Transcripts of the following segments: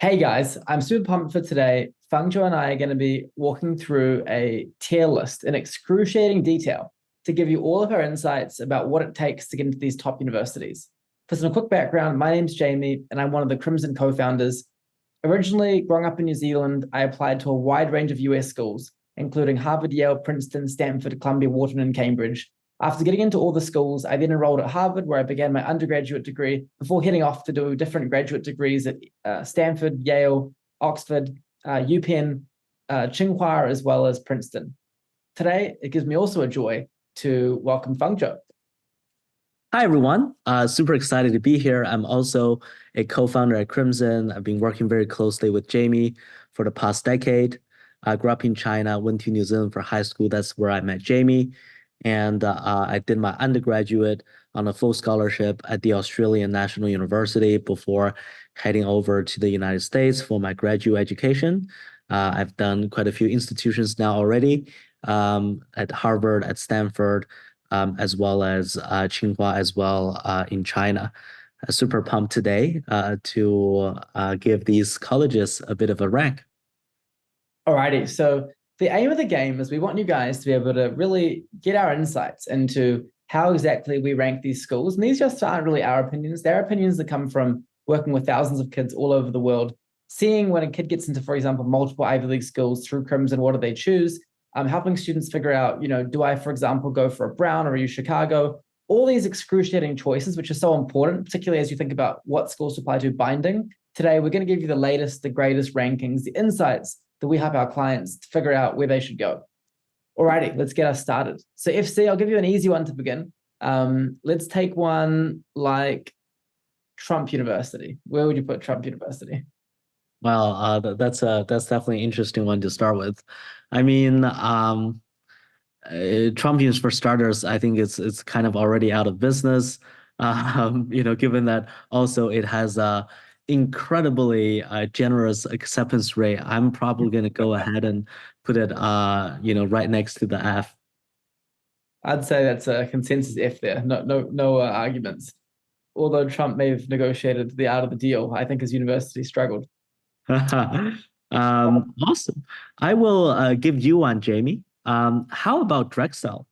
Hey guys, I'm super pumped for today. Fangjo and I are going to be walking through a tier list in excruciating detail to give you all of our insights about what it takes to get into these top universities. For some quick background, my name's Jamie, and I'm one of the Crimson co-founders. Originally, growing up in New Zealand, I applied to a wide range of US schools, including Harvard, Yale, Princeton, Stanford, Columbia, Wharton, and Cambridge. After getting into all the schools, I then enrolled at Harvard, where I began my undergraduate degree before heading off to do different graduate degrees at Stanford, Yale, Oxford, UPenn, Tsinghua, as well as Princeton. Today, it gives me also a joy to welcome Fangjo. Hi, everyone. Super excited to be here. I'm also a co-founder at Crimson. I've been working very closely with Jamie for the past decade. I grew up in China, went to New Zealand for high school. That's where I met Jamie. And I did my undergraduate on a full scholarship at the Australian National University before heading over to the United States for my graduate education. I've done quite a few institutions now already, at Harvard, at Stanford, as well as Tsinghua as well in China. Super pumped today to give these colleges a bit of a rank. Alrighty, so the aim of the game is we want you guys to be able to really get our insights into how exactly we rank these schools. And these just aren't really our opinions. They're opinions that come from working with thousands of kids all over the world, seeing when a kid gets into, for example, multiple Ivy League schools through Crimson, what do they choose? Helping students figure out, do I, for example, go for a Brown or a U Chicago? All these excruciating choices, which are so important, particularly as you think about what schools to apply to binding. Today, we're going to give you the latest, the greatest rankings, the insights that we help our clients to figure out where they should go. Alrighty, let's get us started. So FC, I'll give you an easy one to begin. Let's take one like Trump University. Where would you put Trump University? Well, that's definitely an interesting one to start with. I mean, Trump News for starters, I think it's kind of already out of business. Given that also it has a incredibly generous acceptance rate, I'm probably going to go ahead and put it, right next to the F. I'd say that's a consensus F there. No arguments. Although Trump may have negotiated the out of the deal, I think his university struggled. Awesome. I will give you one, Jamie. How about Drexel?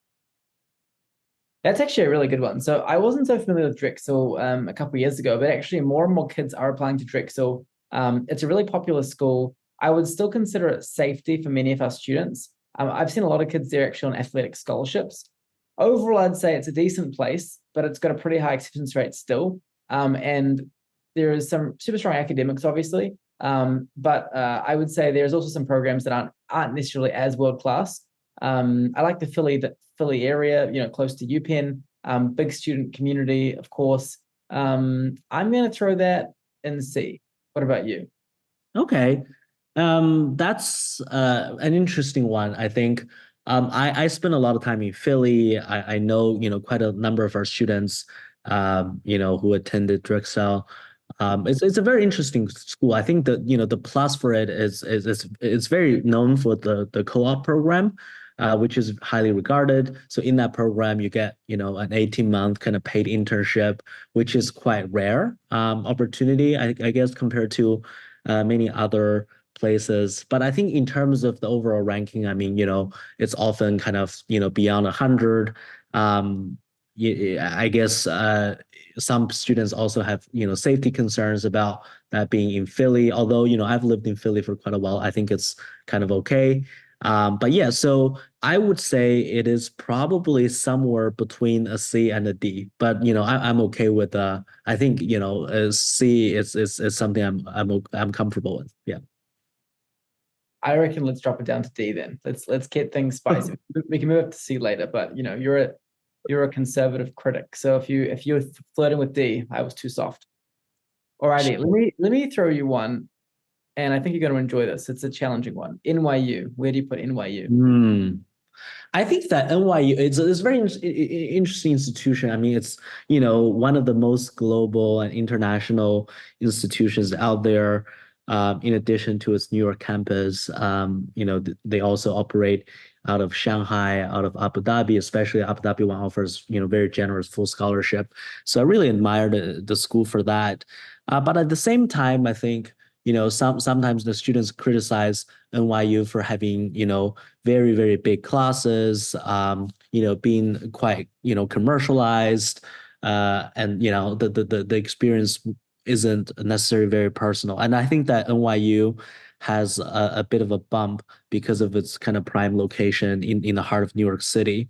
That's actually a really good one. So I wasn't so familiar with Drexel a couple of years ago, but actually more and more kids are applying to Drexel. It's a really popular school. I would still consider it safety for many of our students. I've seen a lot of kids there actually on athletic scholarships. Overall, I'd say it's a decent place, but it's got a pretty high acceptance rate still. And there is some super strong academics, obviously. But I would say there's also some programs that aren't necessarily as world class. I like the Philly area, close to UPenn, big student community, of course. I'm going to throw that in C. What about you? Okay. That's an interesting one. I think I spent a lot of time in Philly. I know, quite a number of our students, who attended Drexel. It's a very interesting school. I think that, the plus for it is it's very known for the co-op program, which is highly regarded. So in that program, you get, an 18-month kind of paid internship, which is quite rare opportunity, I guess, compared to many other places. But I think in terms of the overall ranking, I mean, it's often kind of, beyond 100. I guess some students also have, safety concerns about that being in Philly. Although, I've lived in Philly for quite a while, I think it's kind of okay. But yeah, so I would say it is probably somewhere between a C and a D. But I'm okay with I think a C is something I'm comfortable with. Yeah. I reckon let's drop it down to D then. Let's get things spicy. We can move up to C later, but you're a conservative critic. So if you're flirting with D, I was too soft. Alrighty, let me throw you one, and I think you're going to enjoy this. It's a challenging one. NYU. Where do you put NYU? I think that NYU it's a very interesting institution. I mean, it's one of the most global and international institutions out there. In addition to its New York campus, they also operate out of Shanghai, out of Abu Dhabi, especially Abu Dhabi one offers very generous full scholarship. So I really admire the school for that. But at the same time, I think sometimes the students criticize NYU for having, very, very big classes, being quite, commercialized, and the experience isn't necessarily very personal. And I think that NYU has a bit of a bump because of its kind of prime location in the heart of New York City.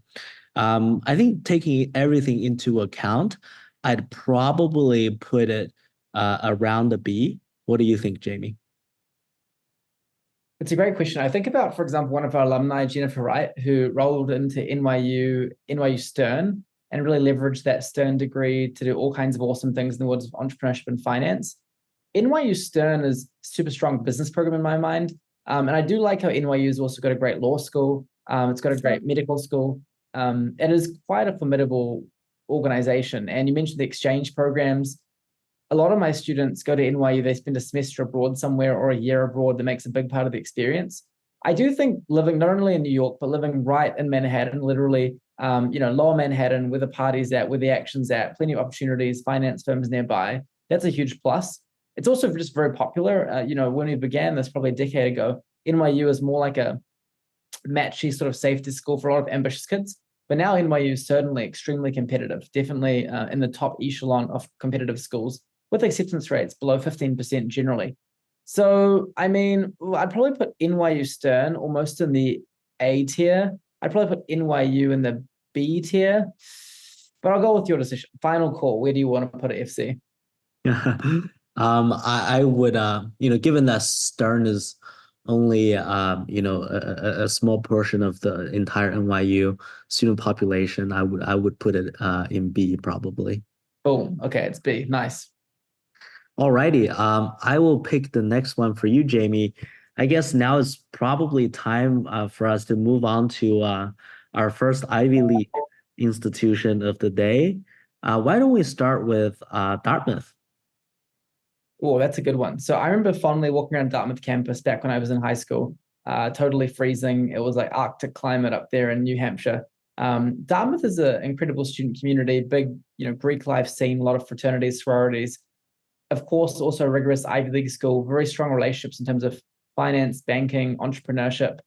I think taking everything into account, I'd probably put it around the B. What do you think, Jamie? It's a great question. I think about, for example, one of our alumni, Jennifer Wright, who rolled into NYU Stern, and really leveraged that Stern degree to do all kinds of awesome things in the world of entrepreneurship and finance. NYU Stern is a super strong business program in my mind. And I do like how NYU's also got a great law school. It's got a great medical school. It is quite a formidable organization. And you mentioned the exchange programs. A lot of my students go to NYU, they spend a semester abroad somewhere or a year abroad. That makes a big part of the experience. I do think living not only in New York, but living right in Manhattan, literally, lower Manhattan, where the party's at, where the action's at, plenty of opportunities, finance firms nearby. That's a huge plus. It's also just very popular. When we began this probably a decade ago, NYU is more like a matchy sort of safety school for a lot of ambitious kids. But now NYU is certainly extremely competitive, definitely in the top echelon of competitive schools, with acceptance rates below 15% generally. So, I mean, I'd probably put NYU Stern almost in the A tier. I'd probably put NYU in the B tier, but I'll go with your decision. Final call. Where do you want to put it, FC? I would, given that Stern is only, a small portion of the entire NYU student population, I would put it in B probably. Boom. Okay, it's B. Nice. Alrighty. I will pick the next one for you, Jamie. I guess now is probably time for us to move on to our first Ivy League institution of the day. Why don't we start with Dartmouth? Oh, that's a good one. So I remember fondly walking around Dartmouth campus back when I was in high school, totally freezing. It was like Arctic climate up there in New Hampshire. Dartmouth is an incredible student community, big, Greek life scene, a lot of fraternities, sororities. Of course, also a rigorous Ivy League school, very strong relationships in terms of finance, banking, entrepreneurship.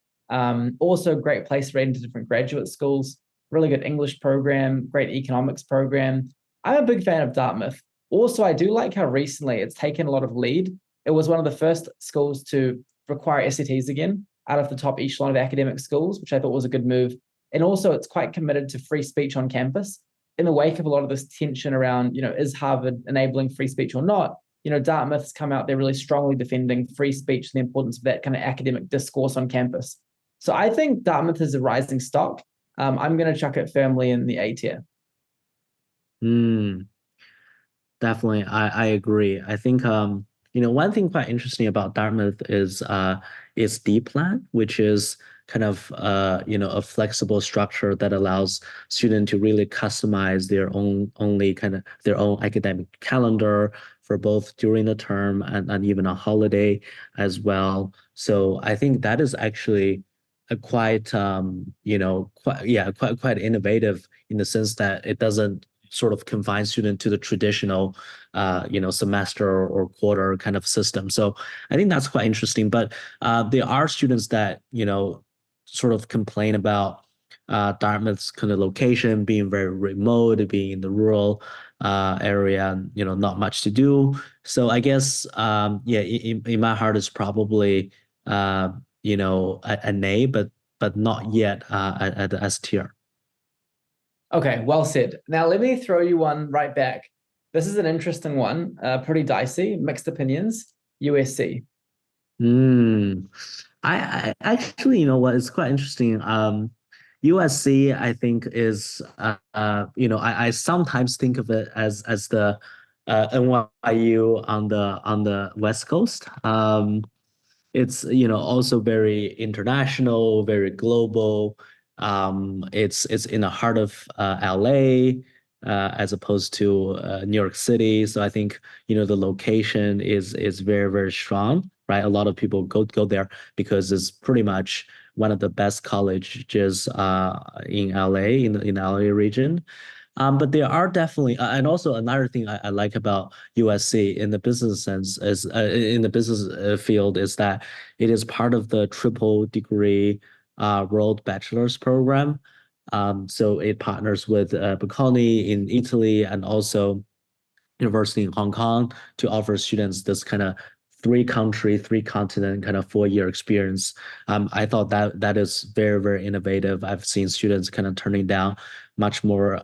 Also a great place to read into different graduate schools, really good English program, great economics program. I'm a big fan of Dartmouth. Also, I do like how recently it's taken a lot of lead. It was one of the first schools to require SATs again out of the top echelon of academic schools, which I thought was a good move. And also, it's quite committed to free speech on campus. In the wake of a lot of this tension around, is Harvard enabling free speech or not? Dartmouth's come out there really strongly defending free speech and the importance of that kind of academic discourse on campus. So I think Dartmouth is a rising stock. I'm going to chuck it firmly in the A tier. Definitely, I agree. I think one thing quite interesting about Dartmouth is its D plan, which is kind of a flexible structure that allows students to really customize their own academic calendar for both during the term and even a holiday as well. So I think that is actually a quite innovative in the sense that it doesn't sort of confine student to the traditional, semester or quarter kind of system. So I think that's quite interesting. But there are students that, sort of complain about Dartmouth's kind of location being very remote, being in the rural area, not much to do. So I guess, in my heart, it's probably, an A, but not yet at the S tier. Okay, well said. Now let me throw you one right back. This is an interesting one, pretty dicey, mixed opinions. USC. I actually, it's quite interesting. USC, I think is, I sometimes think of it as the NYU on the West Coast. It's also very international, very global. It's in the heart of LA as opposed to New York City. So I think the location is very, very strong, right? A lot of people go there because it's pretty much one of the best colleges in LA, in the LA region. But there are definitely, and also another thing I like about USC in the business sense is in the business field is that it is part of the triple degree world bachelor's program. So it partners with Bocconi in Italy and also University in Hong Kong to offer students this kind of three country, three continent kind of 4 year experience. I thought that is very, very innovative. I've seen students kind of turning down much more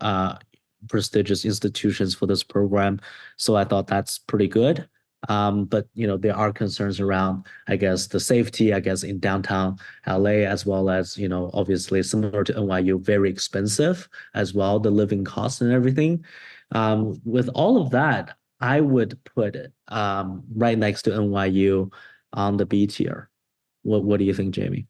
prestigious institutions for this program. So I thought that's pretty good. But there are concerns around, I guess, the safety, I guess, in downtown LA, as well as, obviously similar to NYU, very expensive as well, the living costs and everything. With all of that, I would put it right next to NYU on the B tier. What do you think, Jamie?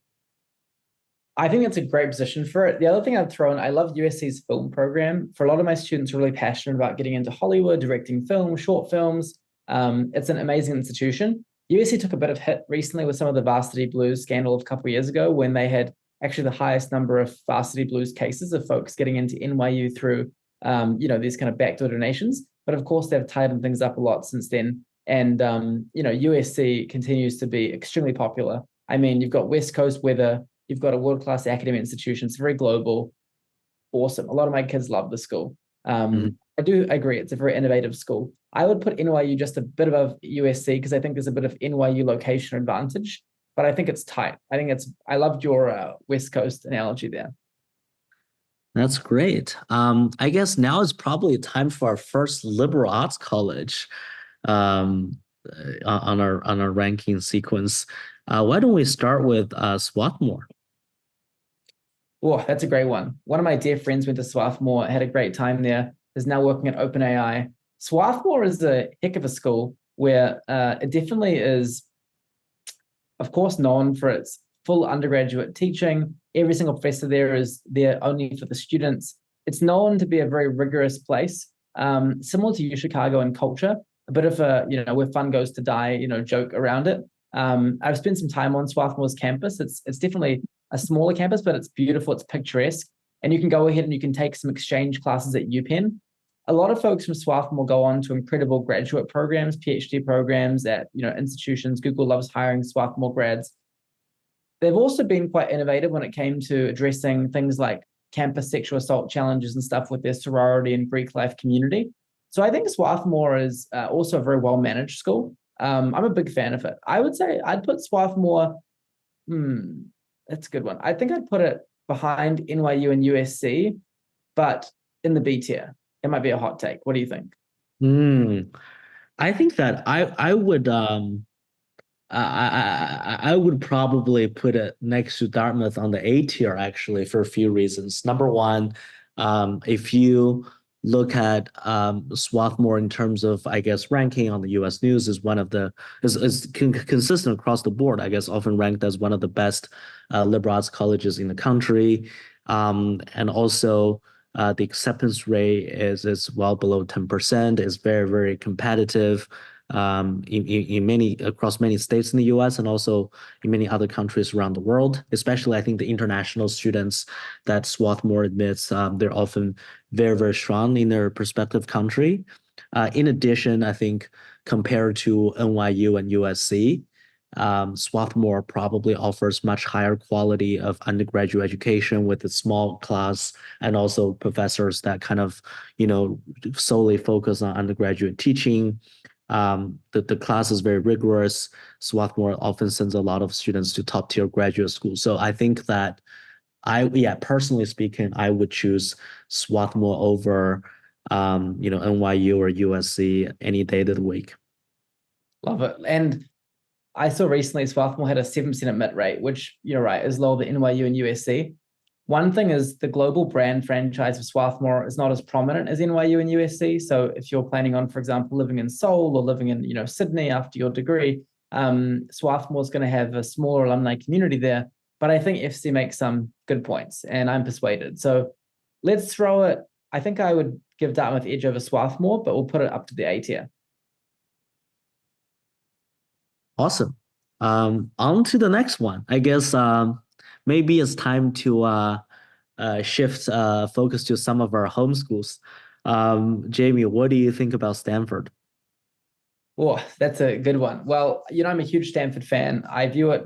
I think that's a great position for it. The other thing I'd throw in, I love USC's film program. For a lot of my students who are really passionate about getting into Hollywood, directing film, short films. It's an amazing institution. USC took a bit of hit recently with some of the Varsity Blues scandal a couple of years ago when they had actually the highest number of Varsity Blues cases of folks getting into NYU through, these kind of backdoor donations. But of course, they've tightened things up a lot since then. And, USC continues to be extremely popular. I mean, you've got West Coast weather, you've got a world-class academic institution. It's very global. Awesome. A lot of my kids love the school. I do agree. It's a very innovative school. I would put NYU just a bit above USC because I think there's a bit of NYU location advantage, but I think it's tight. I loved your West Coast analogy there. That's great. I guess now is probably time for our first liberal arts college um, on our ranking sequence. Why don't we start with Swarthmore? Oh, that's a great one. One of my dear friends went to Swarthmore, had a great time there, is now working at OpenAI. Swarthmore is a heck of a school where it definitely is, of course, known for its full undergraduate teaching. Every single professor there is there only for the students. It's known to be a very rigorous place, similar to U Chicago in culture, a bit of a, where fun goes to die, joke around it. I've spent some time on Swarthmore's campus. It's definitely a smaller campus, but it's beautiful. It's picturesque. And you can go ahead and you can take some exchange classes at UPenn. A lot of folks from Swarthmore go on to incredible graduate programs, PhD programs at institutions. Google loves hiring Swarthmore grads. They've also been quite innovative when it came to addressing things like campus sexual assault challenges and stuff with their sorority and Greek life community. So I think Swarthmore is also a very well-managed school. I'm a big fan of it. I would say I'd put Swarthmore, that's a good one. I think I'd put it behind NYU and USC, but in the B tier. It might be a hot take. What do you think? I think that I would probably put it next to Dartmouth on the A tier actually for a few reasons. Number one, if you look at Swarthmore in terms of, I guess, ranking on the U.S. News is one of the is consistent across the board. I guess often ranked as one of the best liberal arts colleges in the country, and also the acceptance rate is well below 10%. Is very, very competitive in many across many states in the U.S. and also in many other countries around the world. Especially, I think the international students that Swarthmore admits, they're often very, very strong in their respective country. In addition, I think compared to NYU and USC, Swarthmore probably offers much higher quality of undergraduate education with a small class and also professors that kind of, solely focus on undergraduate teaching. The class is very rigorous. Swarthmore often sends a lot of students to top tier graduate schools. So I think that personally speaking, I would choose Swarthmore over, NYU or USC any day of the week. Love it. And I saw recently Swarthmore had a 7% admit rate, which you're right, is lower than NYU and USC. One thing is the global brand franchise of Swarthmore is not as prominent as NYU and USC. So if you're planning on, for example, living in Seoul or living in, Sydney after your degree, Swarthmore is going to have a smaller alumni community there. But I think FC makes some good points, and I'm persuaded. So let's throw it. I think I would give Dartmouth edge over Swarthmore, but we'll put it up to the A tier. Awesome. On to the next one. I guess maybe it's time to shift focus to some of our home schools. Jamie, what do you think about Stanford? Oh, that's a good one. Well, I'm a huge Stanford fan. I view it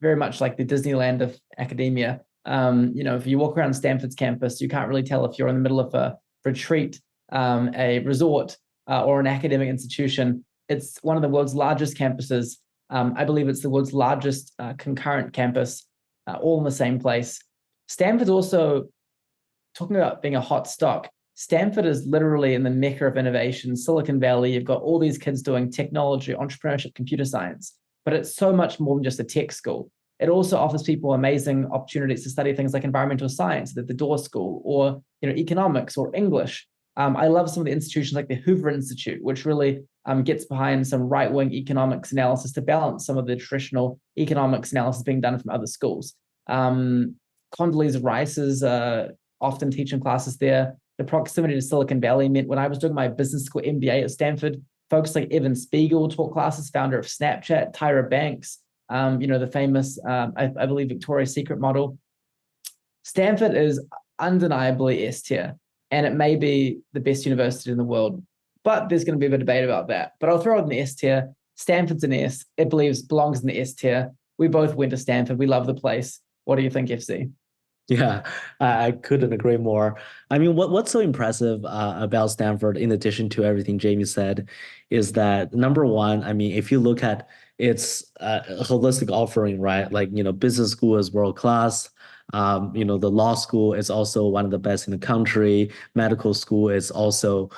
very much like the Disneyland of academia. If you walk around Stanford's campus, you can't really tell if you're in the middle of a retreat, a resort, or an academic institution. It's one of the world's largest campuses. I believe it's the world's largest concurrent campus, all in the same place. Stanford's also, talking about being a hot stock, Stanford is literally in the mecca of innovation, Silicon Valley. You've got all these kids doing technology, entrepreneurship, computer science, but it's so much more than just a tech school. It also offers people amazing opportunities to study things like environmental science at the Door School, or economics or English. I love some of the institutions like the Hoover Institute, which really gets behind some right-wing economics analysis to balance some of the traditional economics analysis being done from other schools. Condoleezza Rice is often teaching classes there. The proximity to Silicon Valley meant when I was doing my business school MBA at Stanford, folks like Evan Spiegel taught classes, founder of Snapchat, Tyra Banks, the famous, I believe, Victoria's Secret model. Stanford is undeniably S tier, and it may be the best university in the world, but there's going to be a bit of debate about that. But I'll throw it in the S tier. Stanford's an S. It belongs in the S tier. We both went to Stanford. We love the place. What do you think, FC? Yeah, I couldn't agree more. I mean, what's so impressive about Stanford, in addition to everything Jamie said, is that number one, I mean, if you look at its holistic offering, right? Like, business school is world class. The law school is also one of the best in the country. Medical school is also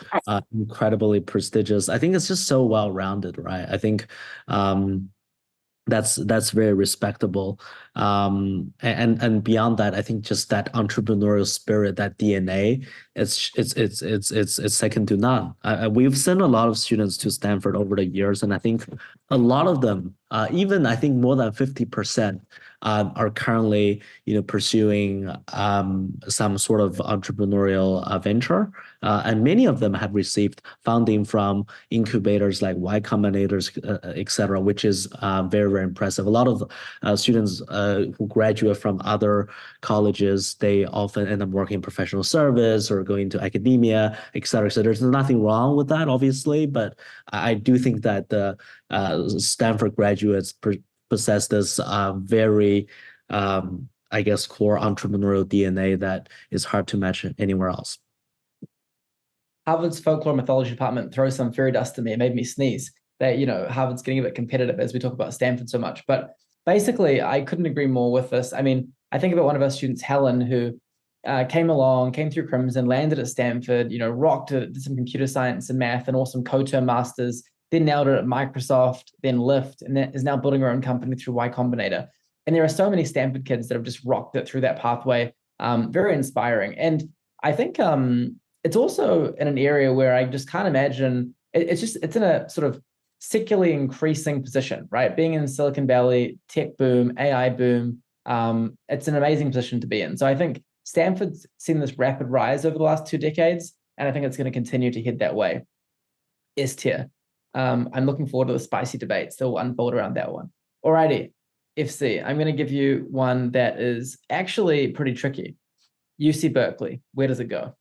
incredibly prestigious. I think it's just so well-rounded, right? I think that's very respectable. And beyond that, I think just that entrepreneurial spirit, that DNA, it's second to none. We've sent a lot of students to Stanford over the years, and I think a lot of them, even I think more than 50%, are currently pursuing some sort of entrepreneurial venture, and many of them have received funding from incubators like Y Combinators, et cetera, which is very, very impressive. A lot of students who graduate from other colleges, they often end up working in professional service or going to academia, et cetera. So there's nothing wrong with that, obviously, but I do think that the Stanford graduates possess this very, I guess, core entrepreneurial DNA that is hard to match anywhere else. Harvard's folklore mythology department throws some fairy dust to me. It made me sneeze. That Harvard's getting a bit competitive as we talk about Stanford so much. But basically, I couldn't agree more with this. I mean, I think about one of our students, Helen, who came through Crimson, landed at Stanford, rocked it, did some computer science and math and awesome co-term masters, then nailed it at Microsoft, then Lyft, and then is now building her own company through Y Combinator. And there are so many Stanford kids that have just rocked it through that pathway. Very inspiring. And I think it's also in an area where I just can't imagine, it's in a sort of secularly increasing position, right? Being in Silicon Valley, tech boom, AI boom, it's an amazing position to be in. So I think Stanford's seen this rapid rise over the last 2 decades, and I think it's going to continue to head that way. S tier. I'm looking forward to the spicy debates that will unfold around that one. Alrighty, FC, I'm going to give you one that is actually pretty tricky. UC Berkeley, where does it go?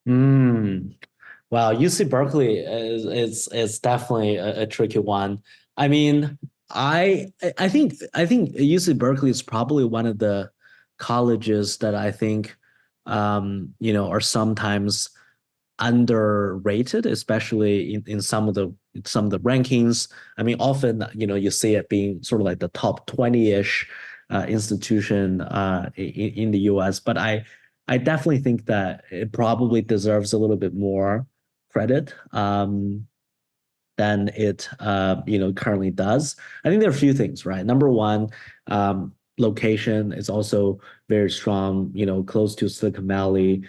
Wow, UC Berkeley is definitely a tricky one. I mean, I think UC Berkeley is probably one of the colleges that I think are sometimes underrated, especially in some of the rankings. I mean, often you see it being sort of like the top 20-ish institution in the US, but I definitely think that it probably deserves a little bit more credit than it currently does. I think there are a few things, right? Number one, location is also very strong, close to Silicon Valley,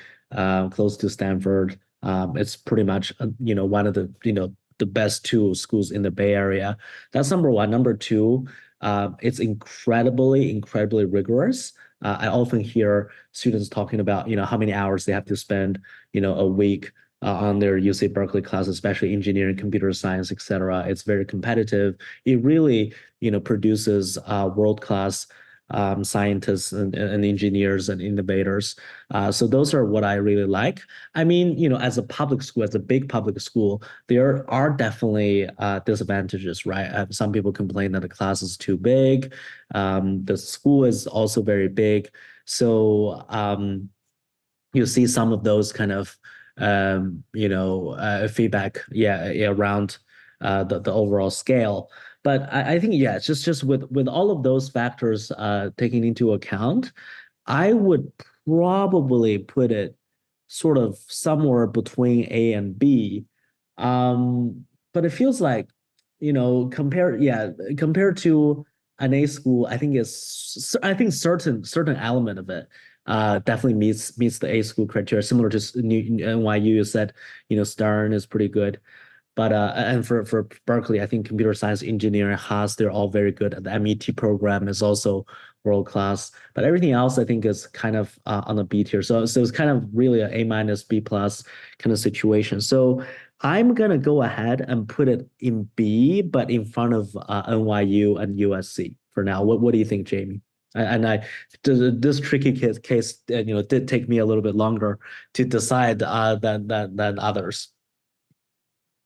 close to Stanford. It's pretty much one of the best 2 schools in the Bay Area. That's number one. Number two, it's incredibly rigorous. I often hear students talking about how many hours they have to spend a week on their UC Berkeley class, especially engineering, computer science, etc. It's very competitive. It really produces world-class scientists and engineers and innovators. So those are what I really like. I mean, as a public school, as a big public school, there are definitely disadvantages, right? Some people complain that the class is too big. The school is also very big. So you see some of those kind of feedback, around the overall scale. But I think, yeah, it's just with all of those factors taken into account, I would probably put it sort of somewhere between A and B. But it feels like, compared to an A school, I think certain element of it definitely meets the A school criteria, similar to NYU. You said, Stern is pretty good. But and for Berkeley, I think computer science, engineering, Haas, they're all very good. The MET program is also world class. But everything else, I think, is kind of on the B tier. So it's kind of really an A minus, B plus kind of situation. So I'm gonna go ahead and put it in B, but in front of NYU and USC for now. What do you think, Jamie? This tricky case, did take me a little bit longer to decide than others.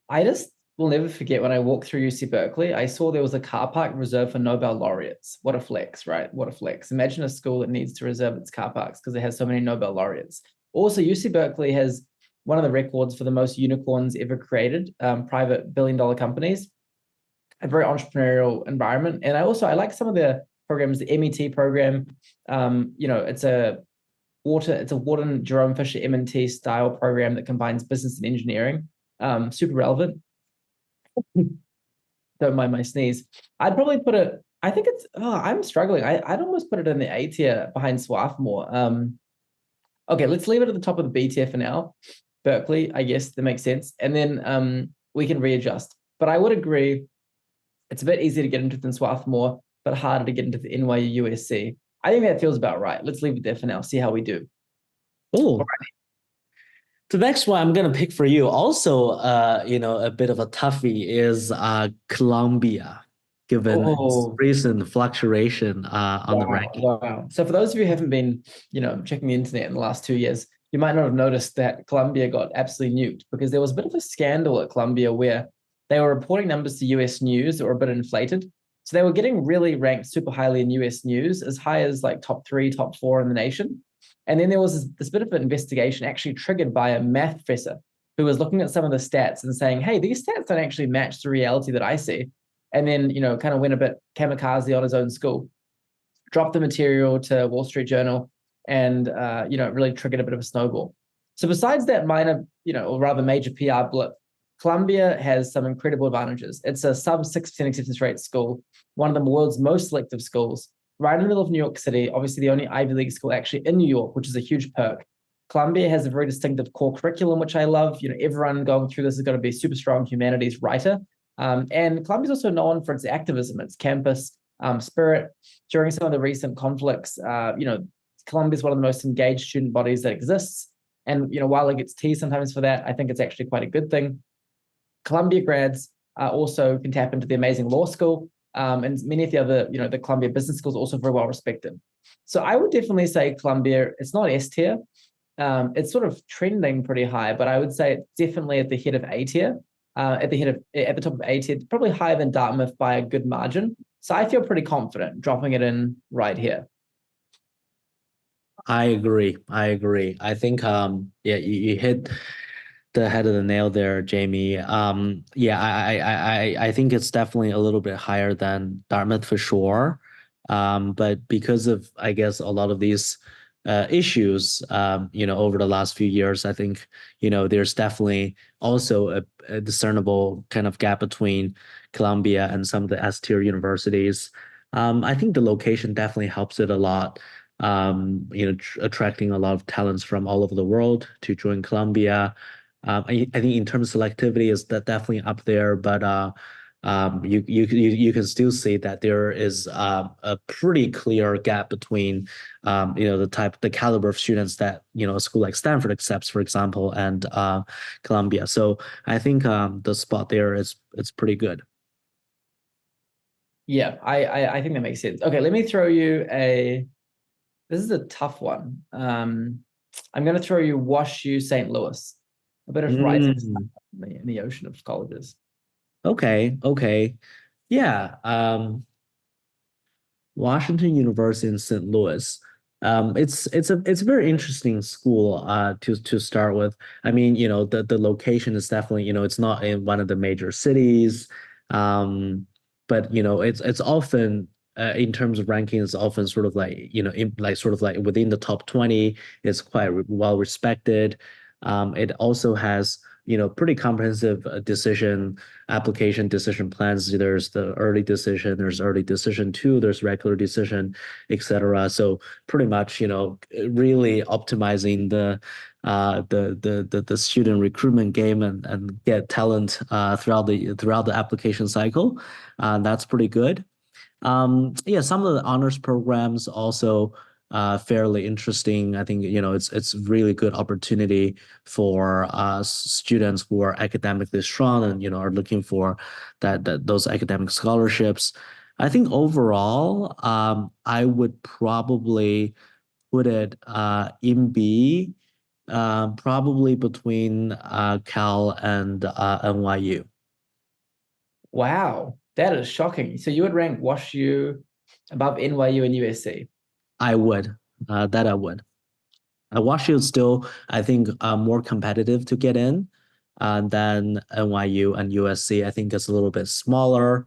I just will never forget when I walked through UC Berkeley, I saw there was a car park reserved for Nobel laureates. What a flex, right? What a flex. Imagine a school that needs to reserve its car parks because it has so many Nobel laureates. Also, UC Berkeley has one of the records for the most unicorns ever created, private billion-dollar companies, a very entrepreneurial environment. And I like some of the programs, the MET program. It's a Wharton Jerome Fisher M&T style program that combines business and engineering. Super relevant. Don't mind my sneeze. I'd probably put it, I think I'm struggling. I'd almost put it in the A tier behind Swarthmore. Okay, let's leave it at the top of the B tier for now. Berkeley, I guess that makes sense. And then we can readjust. But I would agree, it's a bit easier to get into than Swarthmore, but harder to get into the NYU USC. I think that feels about right. Let's leave it there for now, see how we do. Oh, the next one I'm gonna pick for you, also, a bit of a toughie, is Columbia, given its recent fluctuation on the ranking. Wow. So for those of you who haven't been, checking the internet in the last 2 years, you might not have noticed that Columbia got absolutely nuked because there was a bit of a scandal at Columbia where they were reporting numbers to US News that were a bit inflated. So they were getting really ranked super highly in US News, as high as like top 3, top 4 in the nation. And then there was this bit of an investigation actually triggered by a math professor who was looking at some of the stats and saying, hey, these stats don't actually match the reality that I see. And then, kind of went a bit kamikaze on his own school, dropped the material to Wall Street Journal, and, it really triggered a bit of a snowball. So besides that minor, or rather major PR blip, Columbia has some incredible advantages. It's a sub 6% acceptance rate school, one of the world's most selective schools, right in the middle of New York City, obviously the only Ivy League school actually in New York, which is a huge perk. Columbia has a very distinctive core curriculum, which I love. Everyone going through this is going to be a super strong humanities writer. And Columbia is also known for its activism, its campus spirit. During some of the recent conflicts, Columbia is one of the most engaged student bodies that exists. And, while it gets teased sometimes for that, I think it's actually quite a good thing. Columbia grads also can tap into the amazing law school. And many of the other, the Columbia business schools are also very well respected. So I would definitely say Columbia, it's not S tier. It's sort of trending pretty high, but I would say it's definitely at the head of A tier, at the top of A tier, probably higher than Dartmouth by a good margin. So I feel pretty confident dropping it in right here. I agree. I think, you hit the head of the nail there, Jamie. I think it's definitely a little bit higher than Dartmouth for sure. But because of, I guess, a lot of these issues, over the last few years, I think, there's definitely also a discernible kind of gap between Columbia and some of the S tier universities. I think the location definitely helps it a lot. Attracting a lot of talents from all over the world to join Columbia. I think in terms of selectivity is that definitely up there, but you can still see that there is a pretty clear gap between the caliber of students that a school like Stanford accepts, for example, and Columbia. So I think the spot there is it's pretty good. Yeah, I think that makes sense. Okay, let me throw you a. This is a tough one. I'm going to throw you WashU St. Louis, a bit of rising star Mm, in the ocean of colleges. okay, okay. Yeah, Washington University in St. Louis. It's a very interesting school to start with. I mean, the location is definitely, it's not in one of the major cities. But it's often in terms of ranking, it's often sort of like, like sort of like within the top 20. It's quite well respected. It also has, pretty comprehensive application decision plans. There's the early decision, there's early decision two, there's regular decision, etc. So pretty much, really optimizing the student recruitment game and get talent throughout the application cycle. That's pretty good. Yeah, some of the honors programs also fairly interesting. I think it's really good opportunity for students who are academically strong and are looking for those academic scholarships. I think overall, I would probably put it in B, probably between Cal and NYU. Wow, that is shocking. So you would rank WashU above NYU and USC? I would. That I would. WashU is still, I think, more competitive to get in than NYU and USC. I think it's a little bit smaller.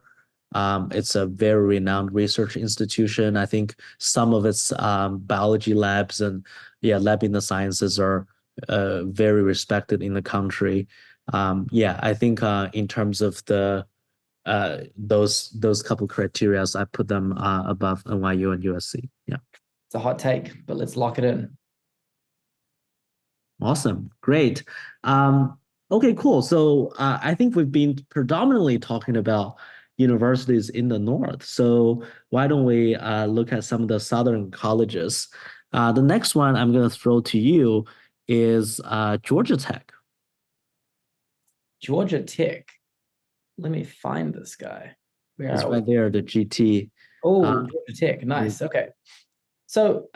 It's a very renowned research institution. I think some of its biology labs and lab in the sciences are very respected in the country. Yeah, I think in terms of the those couple criterias, I put them above NYU and USC. Yeah. It's a hot take, but let's lock it in. Awesome. Great. Okay, cool. So I think we've been predominantly talking about universities in the north. So why don't we look at some of the southern colleges? The next one I'm going to throw to you is Georgia Tech. Georgia Tech. Let me find this guy. Where It's are we? right there, the GT. Oh, Georgia Tech. Nice. Okay. So,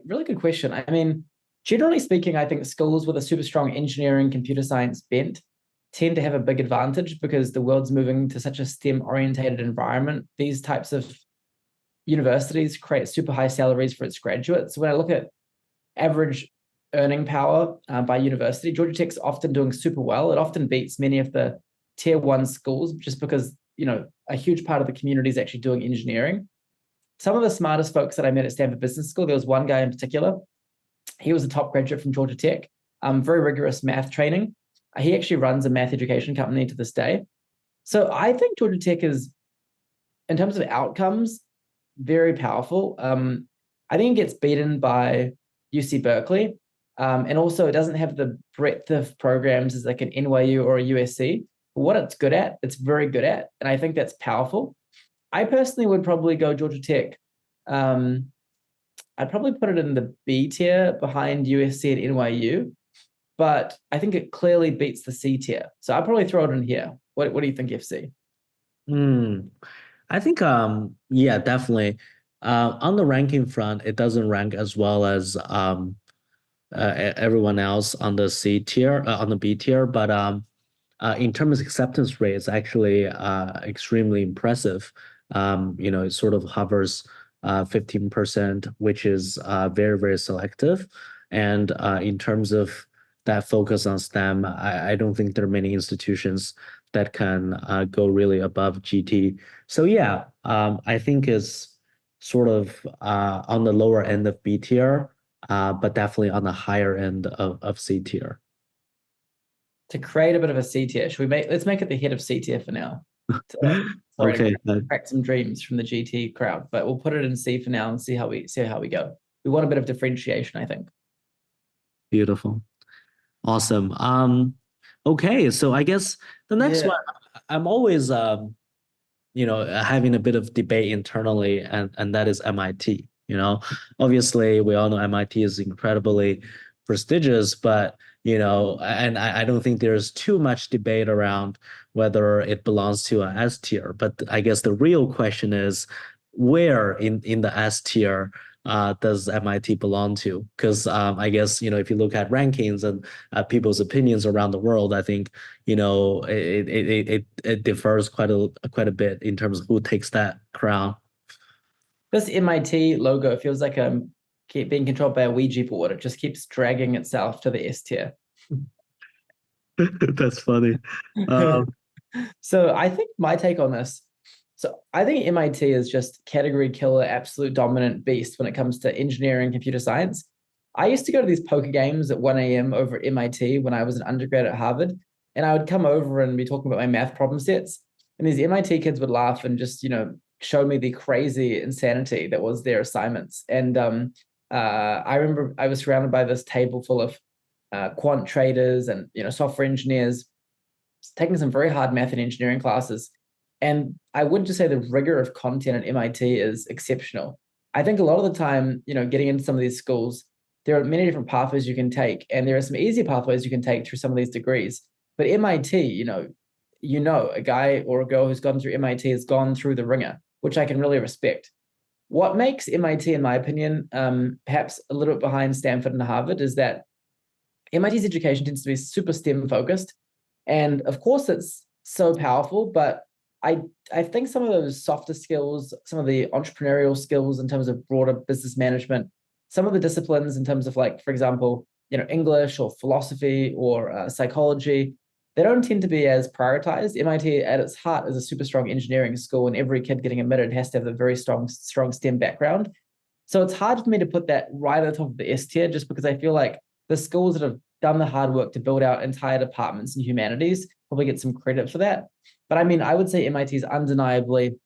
really good question. I mean, generally speaking, I think schools with a super strong engineering, computer science bent tend to have a big advantage because the world's moving to such a STEM orientated environment. These types of universities create super high salaries for its graduates. So when I look at average earning power by university, Georgia Tech's often doing super well. It often beats many of the tier one schools just because, a huge part of the community is actually doing engineering. Some of the smartest folks that I met at Stanford Business School, there was one guy in particular. He was a top graduate from Georgia Tech, very rigorous math training. He actually runs a math education company to this day. So I think Georgia Tech is, in terms of outcomes, very powerful. I think it gets beaten by UC Berkeley. And also it doesn't have the breadth of programs as like an NYU or a USC. But what it's good at, it's very good at. And I think that's powerful. I personally would probably go Georgia Tech. I'd probably put it in the B tier behind USC and NYU, but I think it clearly beats the C tier. So I'd probably throw it in here. What do you think, FC? I think yeah, definitely. On the ranking front, it doesn't rank as well as everyone else on the C tier, on the B tier, but in terms of acceptance rate, it's actually extremely impressive. It sort of hovers 15%, which is very, very selective. And in terms of that focus on STEM, I don't think there are many institutions that can go really above GT. So yeah, I think it's sort of on the lower end of B tier, but definitely on the higher end of C tier. To create a bit of a C tier, let's make it the head of C tier for now. Okay, crack some dreams from the GT crowd, but we'll put it in C for now and see how we go. We want a bit of differentiation, I think. beautiful. Awesome. Okay, so I guess the next one, I'm always having a bit of debate internally, and that is MIT. Obviously we all know MIT is incredibly prestigious, but and I don't think there's too much debate around whether it belongs to a S tier. But I guess the real question is where in the S tier does MIT belong to? Because I guess, if you look at rankings and people's opinions around the world, I think, it differs quite a bit in terms of who takes that crown. This MIT logo feels like being controlled by a Ouija board. It just keeps dragging itself to the S tier. That's funny. So I think my take on this, so I think MIT is just category killer, absolute dominant beast when it comes to engineering, computer science. I used to go to these poker games at 1 a.m. over at MIT when I was an undergrad at Harvard, and I would come over and be talking about my math problem sets, and these MIT kids would laugh and just, show me the crazy insanity that was their assignments. And I remember I was surrounded by this table full of quant traders and software engineers taking some very hard math and engineering classes. And I would just say the rigor of content at MIT is exceptional. I think a lot of the time, getting into some of these schools, there are many different pathways you can take, and there are some easy pathways you can take through some of these degrees. But MIT, a guy or a girl who's gone through MIT has gone through the ringer, which I can really respect. What makes MIT, in my opinion, perhaps a little bit behind Stanford and Harvard is that MIT's education tends to be super STEM focused. And of course, it's so powerful, but I think some of those softer skills, some of the entrepreneurial skills in terms of broader business management, some of the disciplines in terms of, like, for example, English or philosophy or psychology, they don't tend to be as prioritized. MIT at its heart is a super strong engineering school, and every kid getting admitted has to have a very strong STEM background. So it's hard for me to put that right at the top of the S tier, just because I feel like the schools that have done the hard work to build out entire departments in humanities probably get some credit for that. But I mean, I would say MIT is undeniably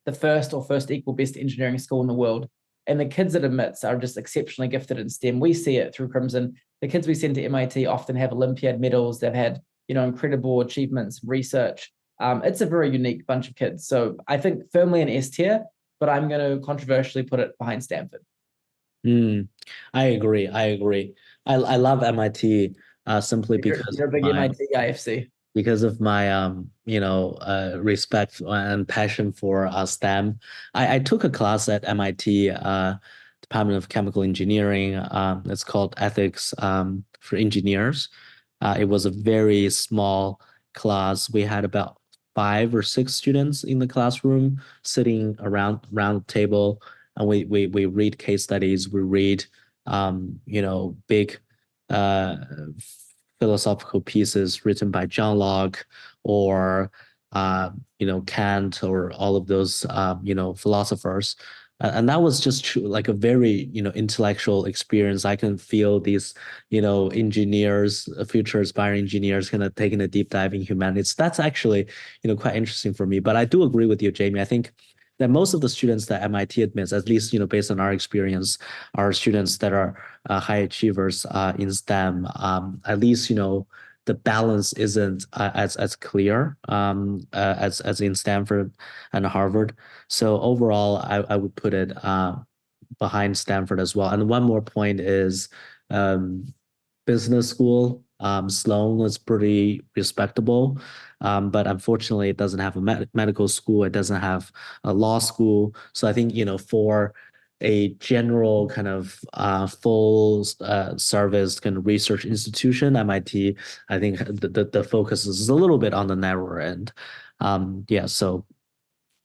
the first equal best engineering school in the world. And the kids it admits are just exceptionally gifted in STEM. We see it through Crimson. The kids we send to MIT often have Olympiad medals. They've had, incredible achievements, research. It's a very unique bunch of kids. So I think firmly an S tier, but I'm going to controversially put it behind Stanford. I agree. I love MIT simply because you're a big MIT IFC. Because of my respect and passion for STEM. I took a class at MIT Department of Chemical Engineering. It's called Ethics for Engineers. It was a very small class. We had about 5 or 6 students in the classroom sitting around the table, and we read case studies. We read big philosophical pieces written by John Locke or Kant or all of those philosophers. And that was just like a very intellectual experience. I can feel these engineers, future aspiring engineers, kind of taking a deep dive in humanities. That's actually quite interesting for me. But I do agree with you, Jamie. I think that most of the students that MIT admits, at least based on our experience, are students that are high achievers in STEM. At least the balance isn't as clear as in Stanford and Harvard. So overall, I would put it behind Stanford as well. And one more point is business school. Sloan was pretty respectable, but unfortunately, it doesn't have a medical school. It doesn't have a law school. So I think for a general kind of full service kind of research institution, MIT, I think the focus is a little bit on the narrower end. So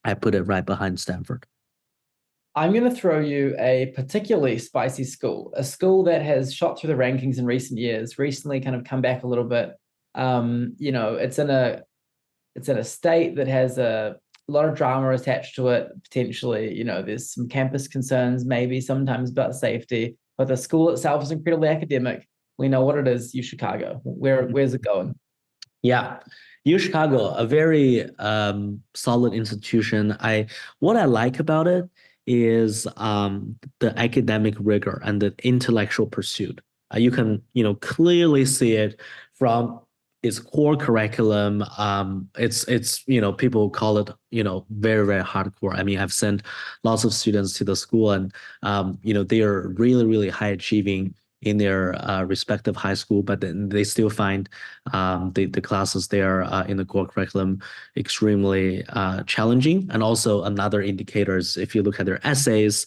I put it right behind Stanford. I'm going to throw you a particularly spicy school, a school that has shot through the rankings in recent years, recently kind of come back a little bit. It's in a state that has a lot of drama attached to it, potentially. There's some campus concerns, maybe sometimes about safety, but the school itself is incredibly academic. We know what it is, UChicago. Where's it going? Yeah. UChicago, a very solid institution. What I like about it is the academic rigor and the intellectual pursuit. You can clearly see it from its core curriculum. It's people call it very, very hardcore. I mean, I've sent lots of students to the school, and they are really, really high achieving in their respective high school, but then they still find the classes there in the core curriculum extremely challenging. And also another indicator is if you look at their essays,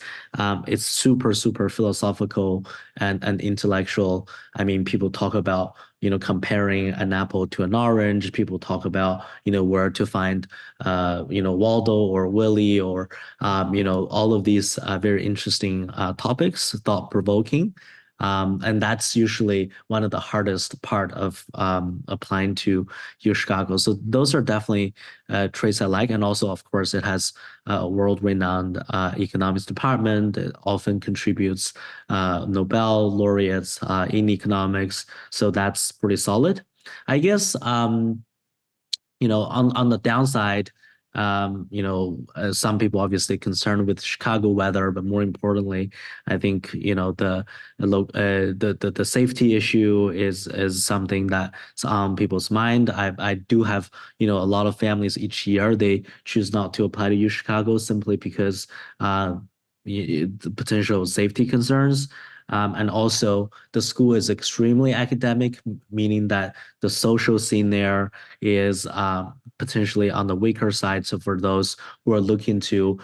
it's super, super philosophical and intellectual. I mean, people talk about, comparing an apple to an orange. People talk about, where to find, Waldo or Willie or, all of these very interesting topics, thought-provoking. And that's usually one of the hardest part of applying to UChicago. So those are definitely traits I like. And also, of course, it has a world-renowned economics department. It often contributes Nobel laureates in economics. So that's pretty solid. I guess, on the downside, some people obviously concerned with Chicago weather, but more importantly, I think the safety issue is something that's on people's mind. I do have a lot of families each year they choose not to apply to UChicago simply because the potential safety concerns. And also, the school is extremely academic, meaning that the social scene there is potentially on the weaker side. So for those who are looking to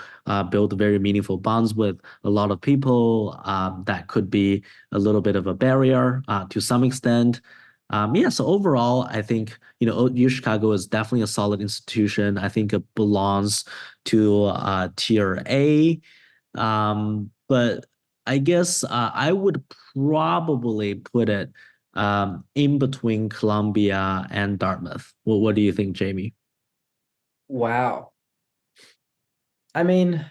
build very meaningful bonds with a lot of people, that could be a little bit of a barrier to some extent. So overall, I think, UChicago is definitely a solid institution. I think it belongs to tier A. But I guess I would probably put it in between Columbia and Dartmouth. What do you think, Jamie? Wow. I mean,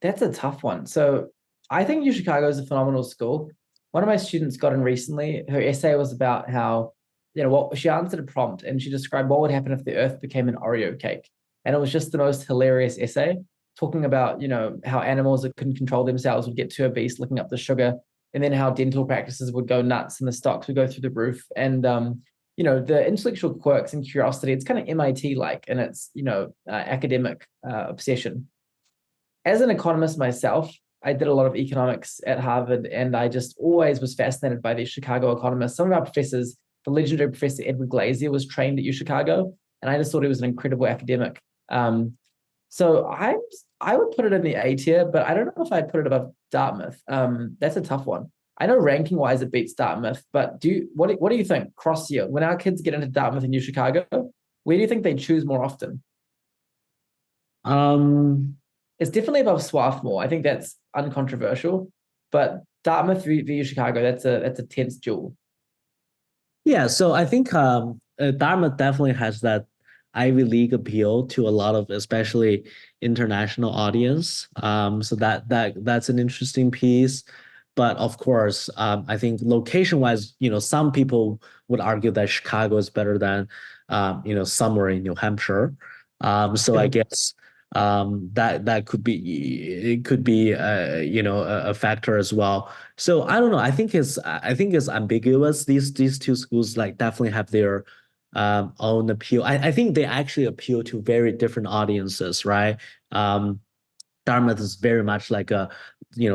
that's a tough one. So I think UChicago is a phenomenal school. One of my students got in recently. Her essay was about how, what she answered a prompt and she described what would happen if the earth became an Oreo cake. And it was just the most hilarious essay, talking about, how animals that couldn't control themselves would get too obese, looking up the sugar, and then how dental practices would go nuts and the stocks would go through the roof. And, the intellectual quirks and curiosity, it's kind of MIT-like in its, academic obsession. As an economist myself, I did a lot of economics at Harvard, and I just always was fascinated by these Chicago economists. Some of our professors, the legendary Professor Edward Glazier, was trained at UChicago, and I just thought he was an incredible academic. So I would put it in the A tier, but I don't know if I'd put it above Dartmouth. That's a tough one. I know ranking wise it beats Dartmouth, but what do you think cross year when our kids get into Dartmouth and UChicago? Where do you think they choose more often? Um, It's definitely above Swarthmore. I think that's uncontroversial, but Dartmouth v Chicago, that's a tense duel. yeah, so I think Dartmouth definitely has that Ivy League appeal to a lot of especially international audience. So that's an interesting piece. But of course, I think location-wise, some people would argue that Chicago is better than, somewhere in New Hampshire. So I guess that could be a factor as well. So I don't know. I think it's ambiguous. These two schools like definitely have their own appeal. I think they actually appeal to very different audiences, right? Dartmouth is very much like a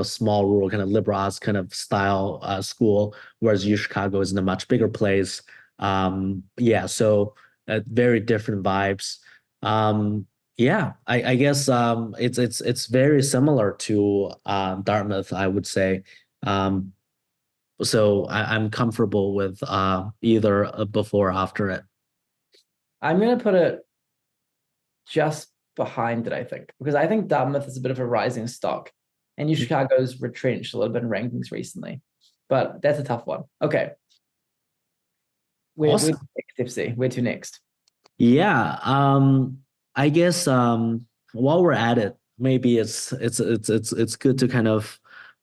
small rural kind of liberal arts kind of style school, whereas UChicago is in a much bigger place. So very different vibes. I guess it's very similar to Dartmouth, I would say. So I'm comfortable with either before or after it. I'm gonna put it just behind it, I think, because I think Dartmouth is a bit of a rising stock, and UChicago's retrenched a little bit in rankings recently. But that's a tough one. Okay, we're Awesome. next, FC. Where to next? Yeah, I guess while we're at it, maybe it's good to kind of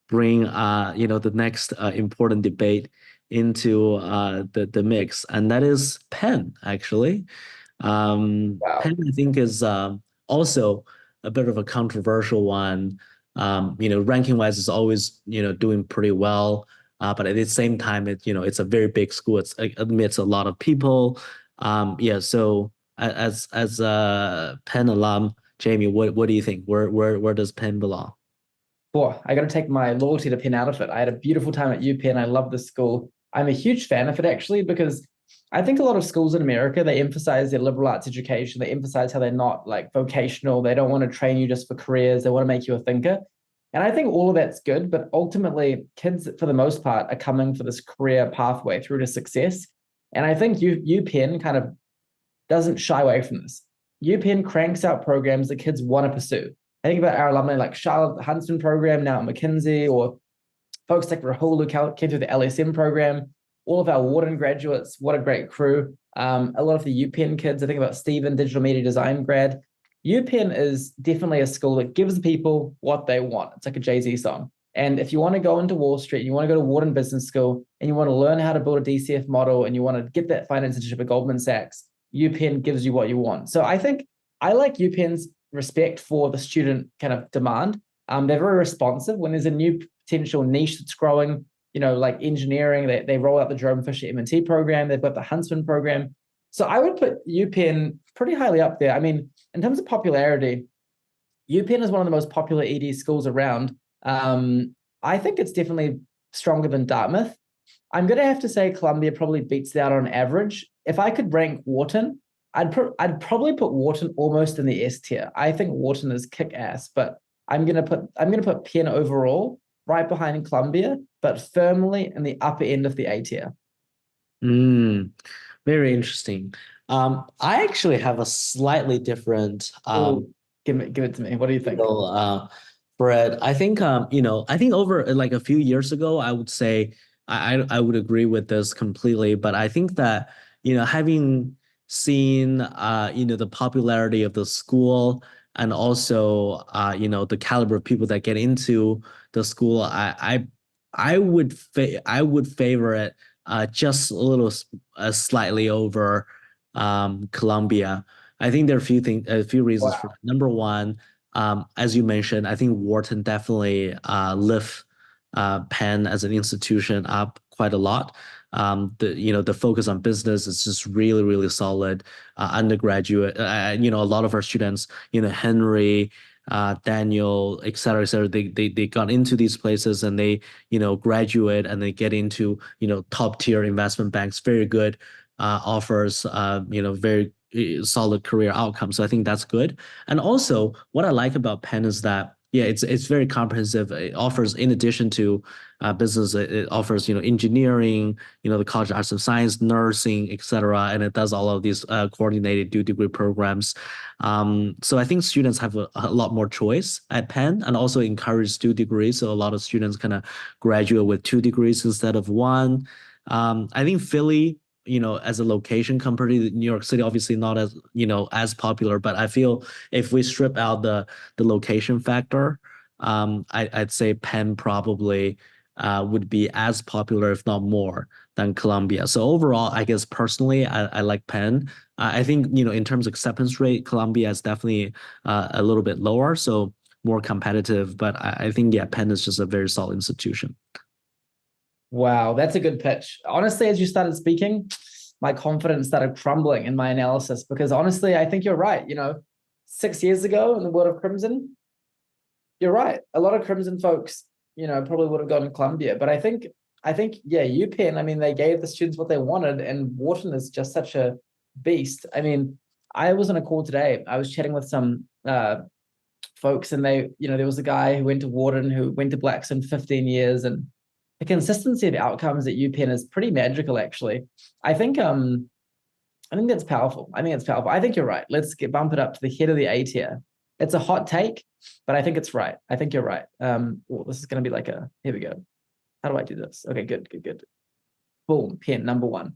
bring the next important debate into the mix, and that is Penn, actually. Wow. Penn, I think, is also a bit of a controversial one. Ranking wise, is always doing pretty well, but at the same time, it's a very big school. It admits a lot of people. So as a Penn alum, Jamie, what do you think? Where does Penn belong? boy, I got to take my loyalty to Penn out of it. I had a beautiful time at UPenn. I love the school. I'm a huge fan of it actually, because I think a lot of schools in America, they emphasize their liberal arts education. They emphasize how they're not like vocational. They don't want to train you just for careers. They want to make you a thinker. And I think all of that's good, but ultimately kids, for the most part, are coming for this career pathway through to success. And I think UPenn kind of doesn't shy away from this. UPenn cranks out programs that kids want to pursue. I think about our alumni like Charlotte Huntsman program now at McKinsey, or folks like Rahul who came through the LSM program, all of our Wharton graduates, what a great crew. A lot of the UPenn kids, I think about Stephen, digital media design grad. UPenn is definitely a school that gives people what they want. It's like a Jay-Z song. And if you want to go into Wall Street, you want to go to Wharton Business School, and you want to learn how to build a DCF model, and you want to get that finance internship at Goldman Sachs, UPenn gives you what you want. So I think I like UPenn's respect for the student kind of demand. They're very responsive when there's a new potential niche that's growing, like engineering. They roll out the Jerome Fisher M&T program. They've got the Huntsman program. So I would put UPenn pretty highly up there. I mean, in terms of popularity, UPenn is one of the most popular ED schools around. I think it's definitely stronger than Dartmouth. I'm going to have to say Columbia probably beats it out on average. If I could rank Wharton, I'd probably put Wharton almost in the S tier. I think Wharton is kick ass, but I'm gonna put Penn overall right behind Columbia, but firmly in the upper end of the A tier. Very interesting. I actually have a slightly different. Give it to me. What do you think? Brett, I think I think over like a few years ago, I would say I would agree with this completely, but I think that having seen the popularity of the school, and also the caliber of people that get into the school, I would favor it just slightly over Columbia. I think there are a few reasons for that. Number one, as you mentioned, I think Wharton definitely lift Penn as an institution up quite a lot. The focus on business is just really, really solid. Undergraduate, a lot of our students, Henry, Daniel, et cetera, they got into these places, and they, graduate, and they get into, top tier investment banks, very good offers, very solid career outcomes. So I think that's good. And also what I like about Penn is that, it's very comprehensive. It offers, in addition to business, it offers, engineering, the College of Arts and Science, nursing, et cetera. And it does all of these coordinated dual degree programs. So I think students have a lot more choice at Penn, and also encourage dual degrees. So a lot of students kind of graduate with 2 degrees instead of 1. I think Philly, as a location compared to New York City, obviously not as, as popular, but I feel if we strip out the location factor, I'd say Penn probably would be as popular, if not more, than Columbia. So overall, I guess personally, I like Penn. I think, in terms of acceptance rate, Columbia is definitely a little bit lower, so more competitive, but I think, Penn is just a very solid institution. Wow, that's a good pitch. Honestly, as you started speaking, my confidence started crumbling in my analysis, because honestly, I think you're right. 6 years ago in the world of Crimson, you're right. A lot of Crimson folks, probably would have gone to Columbia. But I think, UPenn, I mean, they gave the students what they wanted, and Wharton is just such a beast. I mean, I was on a call today. I was chatting with some folks, and there was a guy who went to Wharton, who went to Blackstone 15 years, and the consistency of outcomes at UPenn is pretty magical, actually. I think that's powerful. I think it's powerful. I think you're right. Let's bump it up to the head of the A tier. It's a hot take, but I think it's right. I think you're right. This is going to be like here we go. How do I do this? Okay, good. Boom, Penn, number 1.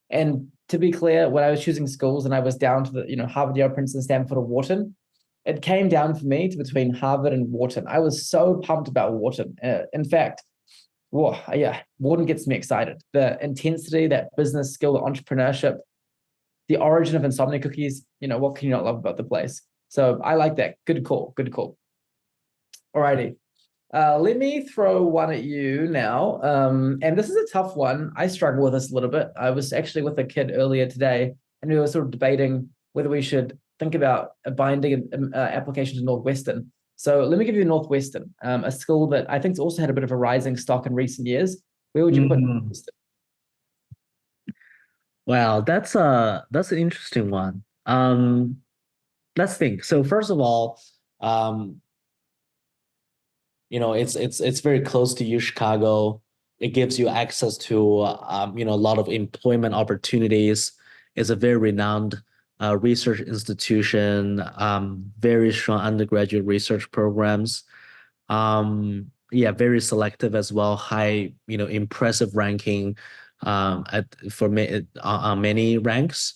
And to be clear, when I was choosing schools and I was down to the, Harvard, Yale, Princeton, Stanford, or Wharton, it came down for me to between Harvard and Wharton. I was so pumped about Wharton. In fact, Wharton gets me excited. The intensity, that business skill, the entrepreneurship, the origin of insomnia cookies, what can you not love about the place? So I like that. Good call. Alrighty. Let me throw one at you now. And this is a tough one. I struggle with this a little bit. I was actually with a kid earlier today, and we were sort of debating whether we should think about a binding application to Northwestern. So let me give you Northwestern, a school that I think's also had a bit of a rising stock in recent years. Where would you put Northwestern? Well, that's an interesting one. Let's think. So first of all, um, it's very close to U Chicago. It gives you access to a lot of employment opportunities. It's a very renowned research institution, very strong undergraduate research programs. Yeah, very selective as well. High, impressive ranking on many ranks.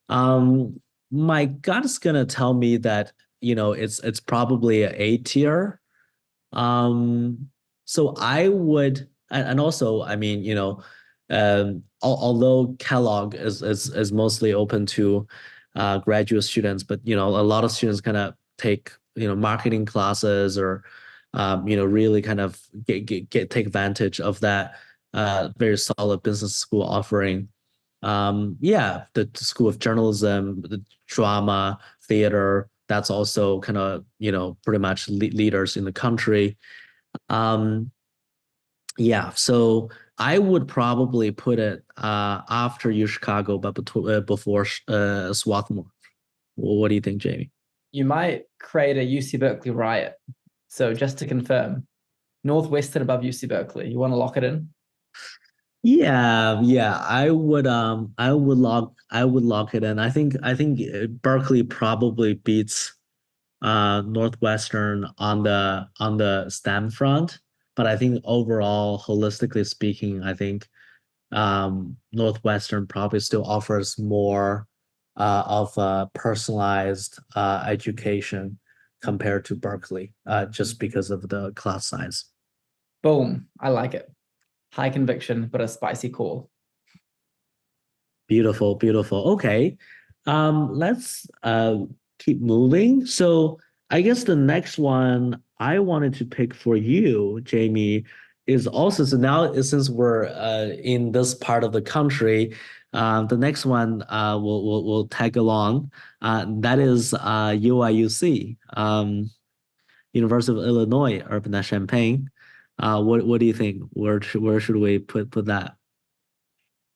Um, my gut is gonna tell me that it's probably a A tier. So I would, and also, I mean, although Kellogg is mostly open to graduate students, but a lot of students kind of take marketing classes or really kind of take advantage of that very solid business school offering. Yeah, the School of Journalism, the drama, theater, that's also kind of, pretty much leaders in the country. Um, yeah, so I would probably put it after U Chicago, but before Swarthmore. What do you think, Jamie? You might create a UC Berkeley riot. So just to confirm, Northwestern above UC Berkeley. You want to lock it in? Yeah, I would lock it in. I think Berkeley probably beats Northwestern on the STEM front, but I think overall, holistically speaking, I think Northwestern probably still offers more of a personalized education compared to Berkeley, just because of the class size. Boom. I like it. High conviction, but a spicy call. Beautiful, beautiful. Okay. Let's keep moving. So I guess the next one I wanted to pick for you, Jamie, is also, so now since we're in this part of the country, the next one will tag along. That is UIUC, University of Illinois, Urbana-Champaign. What do you think? Where should we put that?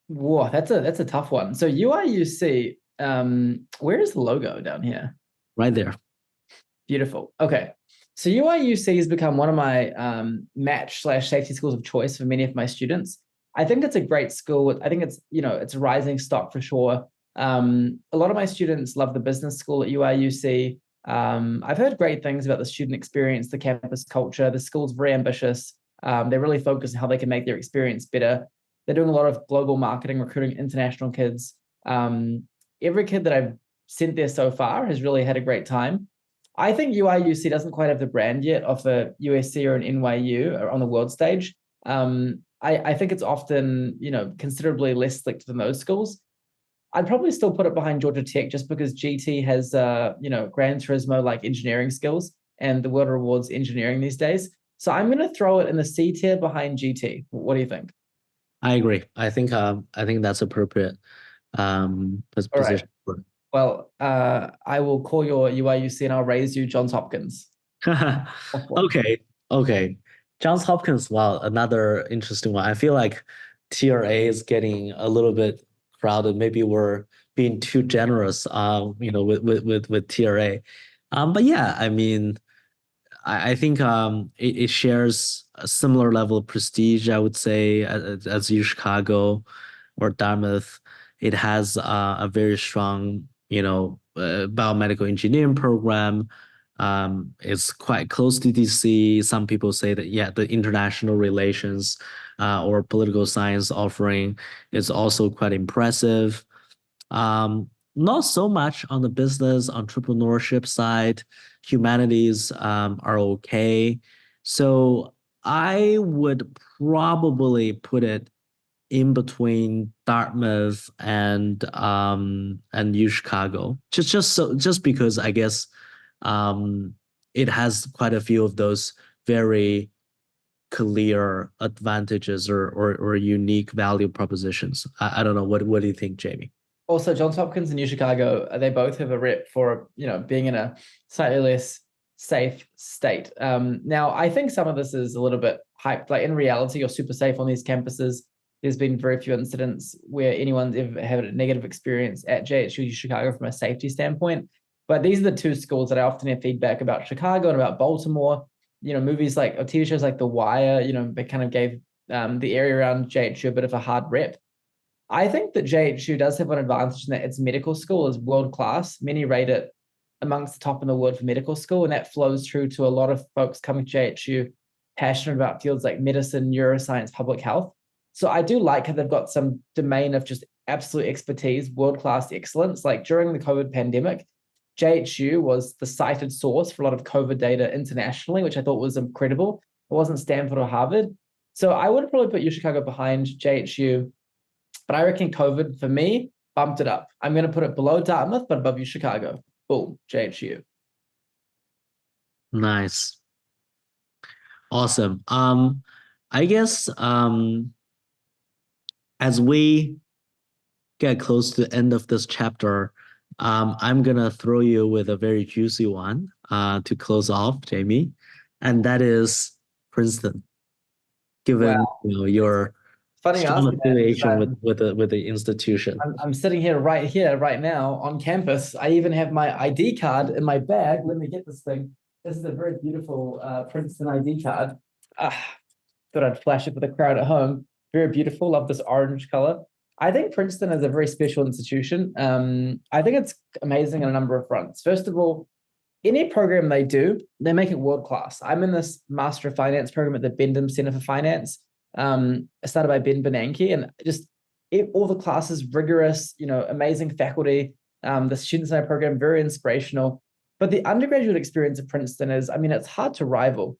Whoa, that's a tough one. So UIUC, where is the logo down here? Right there. Beautiful. Okay. So UIUC has become one of my match/safety schools of choice for many of my students. I think it's a great school. I think it's a rising stock for sure. A lot of my students love the business school at UIUC. I've heard great things about the student experience, the campus culture. The school's very ambitious. They're really focused on how they can make their experience better. They're doing a lot of global marketing, recruiting international kids. Every kid that I've sent there so far has really had a great time. I think UIUC doesn't quite have the brand yet of a USC or an NYU or on the world stage. I think it's often, considerably less slick than those schools. I'd probably still put it behind Georgia Tech just because GT has, Gran Turismo like engineering skills and the world rewards engineering these days. So I'm going to throw it in the C tier behind GT. What do you think? I agree. I think that's appropriate All right. position. Well, I will call your UIUC and I'll raise you Johns Hopkins. Okay, okay. Johns Hopkins, wow, another interesting one. I feel like TRA is getting a little bit crowded. Maybe we're being too generous, with TRA. But yeah, I mean, I think it shares a similar level of prestige, I would say, as U Chicago or Dartmouth. It has a very strong, biomedical engineering program. It's quite close to DC. Some people say that, yeah, the international relations or political science offering is also quite impressive. Not so much on the business entrepreneurship side. Humanities are okay. So I would probably put it in between Dartmouth and U Chicago. Just because I guess it has quite a few of those very clear advantages or unique value propositions. I don't know. What do you think, Jamie? Also, Johns Hopkins and U Chicago, they both have a rep for, being in a slightly less safe state. Now, I think some of this is a little bit hyped. Like in reality, you're super safe on these campuses. There's been very few incidents where anyone's ever had a negative experience at JHU Chicago from a safety standpoint. But these are the two schools that I often have feedback about Chicago and about Baltimore. Movies like, or TV shows like The Wire, they kind of gave the area around JHU a bit of a hard rep. I think that JHU does have an advantage in that its medical school is world-class. Many rate it amongst the top in the world for medical school, and that flows through to a lot of folks coming to JHU passionate about fields like medicine, neuroscience, public health. So I do like how they've got some domain of just absolute expertise, world-class excellence. Like during the COVID pandemic, JHU was the cited source for a lot of COVID data internationally, which I thought was incredible. It wasn't Stanford or Harvard. So I would probably put UChicago behind JHU, but I reckon COVID, for me, bumped it up. I'm going to put it below Dartmouth, but above UChicago. Boom, JHU. Nice. Awesome. I guess as we get close to the end of this chapter, I'm gonna throw you with a very juicy one to close off, Jamie, and that is Princeton. Given your strong affiliation with the institution. I'm sitting here right now on campus. I even have my ID card in my bag. Let me get this thing. This is a very beautiful Princeton ID card. Thought I'd flash it for the crowd at home. Very beautiful. Love this orange color. I think Princeton is a very special institution. I think it's amazing on a number of fronts. First of all, any program they do, they make it world-class. I'm in this Master of Finance program at the Bendham Center for Finance, started by Ben Bernanke, and just all the classes rigorous, amazing faculty. The students in our program, very inspirational. But the undergraduate experience of Princeton is, it's hard to rival.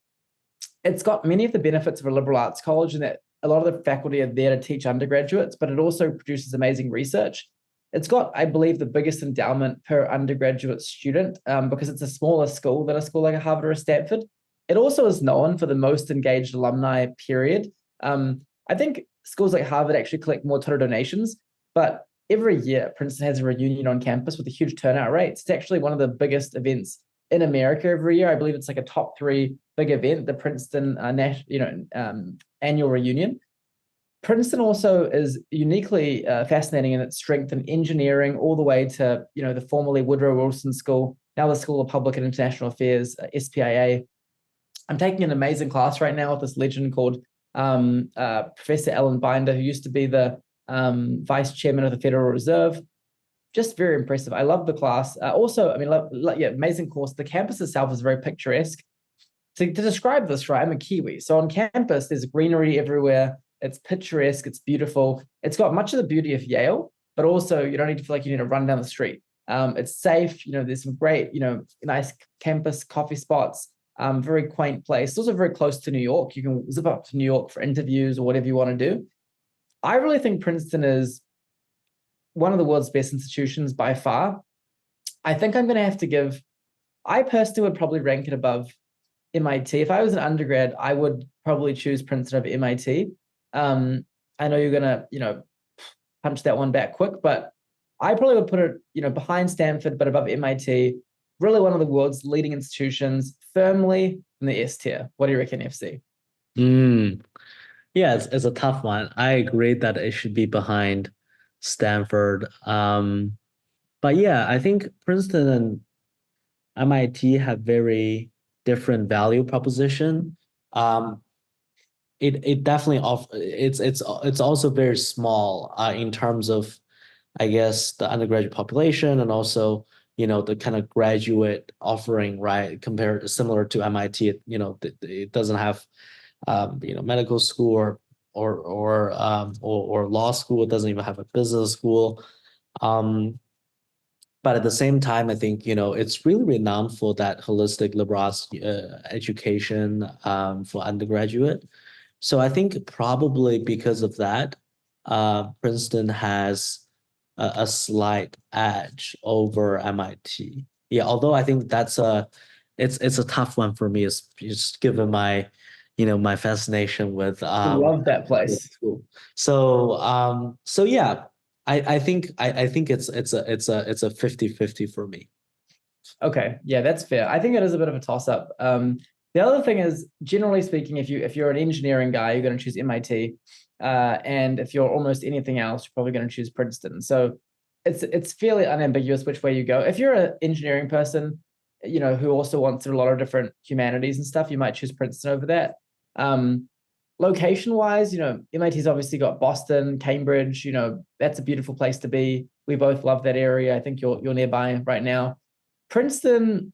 It's got many of the benefits of a liberal arts college in that a lot of the faculty are there to teach undergraduates, but it also produces amazing research. It's got, I believe, the biggest endowment per undergraduate student because it's a smaller school than a school like a Harvard or a Stanford. It also is known for the most engaged alumni period. I think schools like Harvard actually collect more total donations, but every year Princeton has a reunion on campus with a huge turnout rate. It's actually one of the biggest events in America every year. I believe it's like a top 3 big event, the Princeton annual reunion. Princeton also is uniquely fascinating in its strength in engineering, all the way to the formerly Woodrow Wilson School, now the School of Public and International Affairs, SPIA. I'm taking an amazing class right now with this legend called Professor Ellen Binder, who used to be the vice chairman of the Federal Reserve. Just very impressive. I love the class. Amazing course. The campus itself is very picturesque. To describe this, right, I'm a Kiwi. So on campus, there's greenery everywhere. It's picturesque. It's beautiful. It's got much of the beauty of Yale, but also you don't need to feel like you need to run down the street. It's safe. There's some great, nice campus coffee spots. Very quaint place. It's also very close to New York. You can zip up to New York for interviews or whatever you want to do. I really think Princeton is one of the world's best institutions by far. I think I'm going to have to I personally would probably rank it above MIT. If I was an undergrad, I would probably choose Princeton over MIT. I know you're going to, punch that one back quick, but I probably would put it, behind Stanford, but above MIT. Really one of the world's leading institutions, firmly in the S tier. What do you reckon, FC? Yeah, it's a tough one. I agree that it should be behind Stanford. But yeah, I think Princeton and MIT have very different value proposition. It definitely it's also very small in terms of, I guess, the undergraduate population and also the kind of graduate offering, right? Similar to MIT, it doesn't have medical school or law school. It doesn't even have a business school. But at the same time, I think it's really renowned for that holistic liberal arts education for undergraduate. So I think probably because of that, Princeton has a slight edge over MIT. Yeah, although I think it's a tough one for me, just given my my fascination with I love that place. So yeah, I think it's a 50-50 for me. Okay, yeah, that's fair. I think it is a bit of a toss-up. The other thing is, generally speaking, if you're an engineering guy, you're going to choose MIT, and if you're almost anything else, you're probably going to choose Princeton. So it's fairly unambiguous which way you go. If you're an engineering person, who also wants a lot of different humanities and stuff, you might choose Princeton over that. Location-wise, MIT's obviously got Boston, Cambridge. That's a beautiful place to be. We both love that area. I think you're nearby right now. Princeton,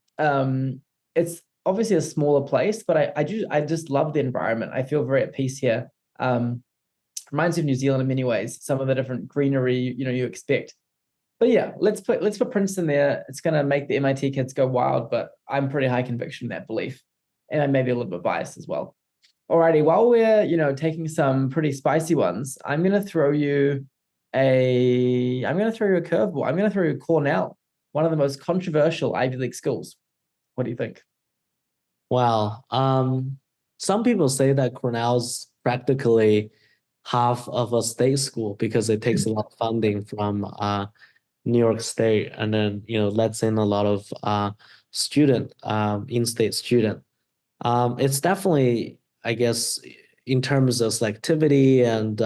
it's obviously a smaller place, but I just love the environment. I feel very at peace here. Reminds me of New Zealand in many ways. Some of the different greenery, you expect. But yeah, let's put Princeton there. It's gonna make the MIT kids go wild, but I'm pretty high conviction in that belief, and I may be a little bit biased as well. Alrighty, while we're taking some pretty spicy ones, I'm gonna throw you a curveball. I'm gonna throw you Cornell, one of the most controversial Ivy League schools. What do you think? Wow. Some people say that Cornell's practically half of a state school because it takes a lot of funding from New York State, and then lets in a lot of in-state student. It's definitely, I guess, in terms of selectivity and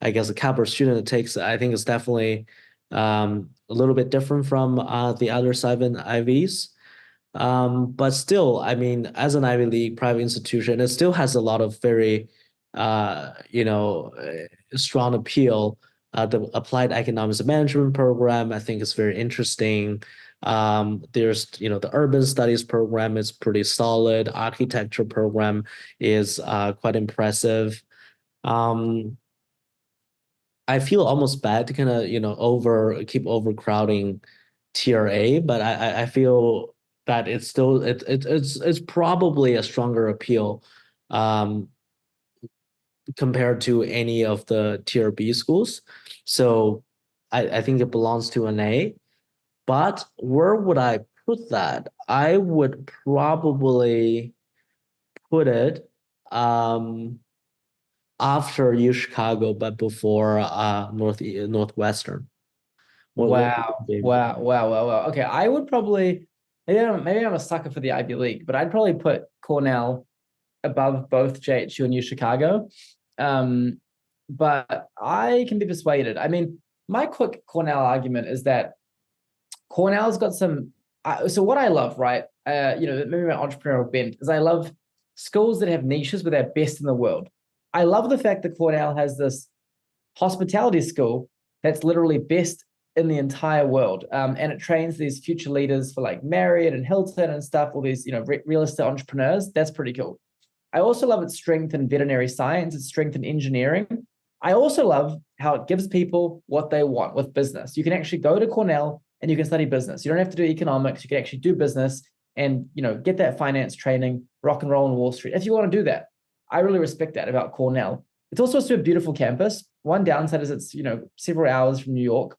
I guess the caliber of student it takes, I think it's definitely a little bit different from the other 7 IVs. But still, I mean, as an Ivy League private institution, it still has a lot of very, strong appeal. The applied economics management program, I think, is very interesting. There's, the urban studies program is pretty solid. Architecture program is quite impressive. I feel almost bad to kind of, keep overcrowding Tier A, but I feel that it's probably a stronger appeal compared to any of the Tier B schools. So I think it belongs to an A. But where would I put that? I would probably put it after U Chicago, but before Northwestern. What Wow. Wow. Okay, I would probably, maybe I'm a sucker for the Ivy League, but I'd probably put Cornell above both JHU and U Chicago. But I can be persuaded. I mean, my quick Cornell argument is that Cornell's got some. So what I love, right? Maybe my entrepreneurial bent is I love schools that have niches where they're best in the world. I love the fact that Cornell has this hospitality school that's literally best in the entire world, and it trains these future leaders for like Marriott and Hilton and stuff. All these real estate entrepreneurs. That's pretty cool. I also love its strength in veterinary science, its strength in engineering. I also love how it gives people what they want with business. You can actually go to Cornell and you can study business. You don't have to do economics. You can actually do business and get that finance training, rock and roll on Wall Street if you want to do that. I really respect that about Cornell. It's also a beautiful campus. One downside is it's several hours from New York,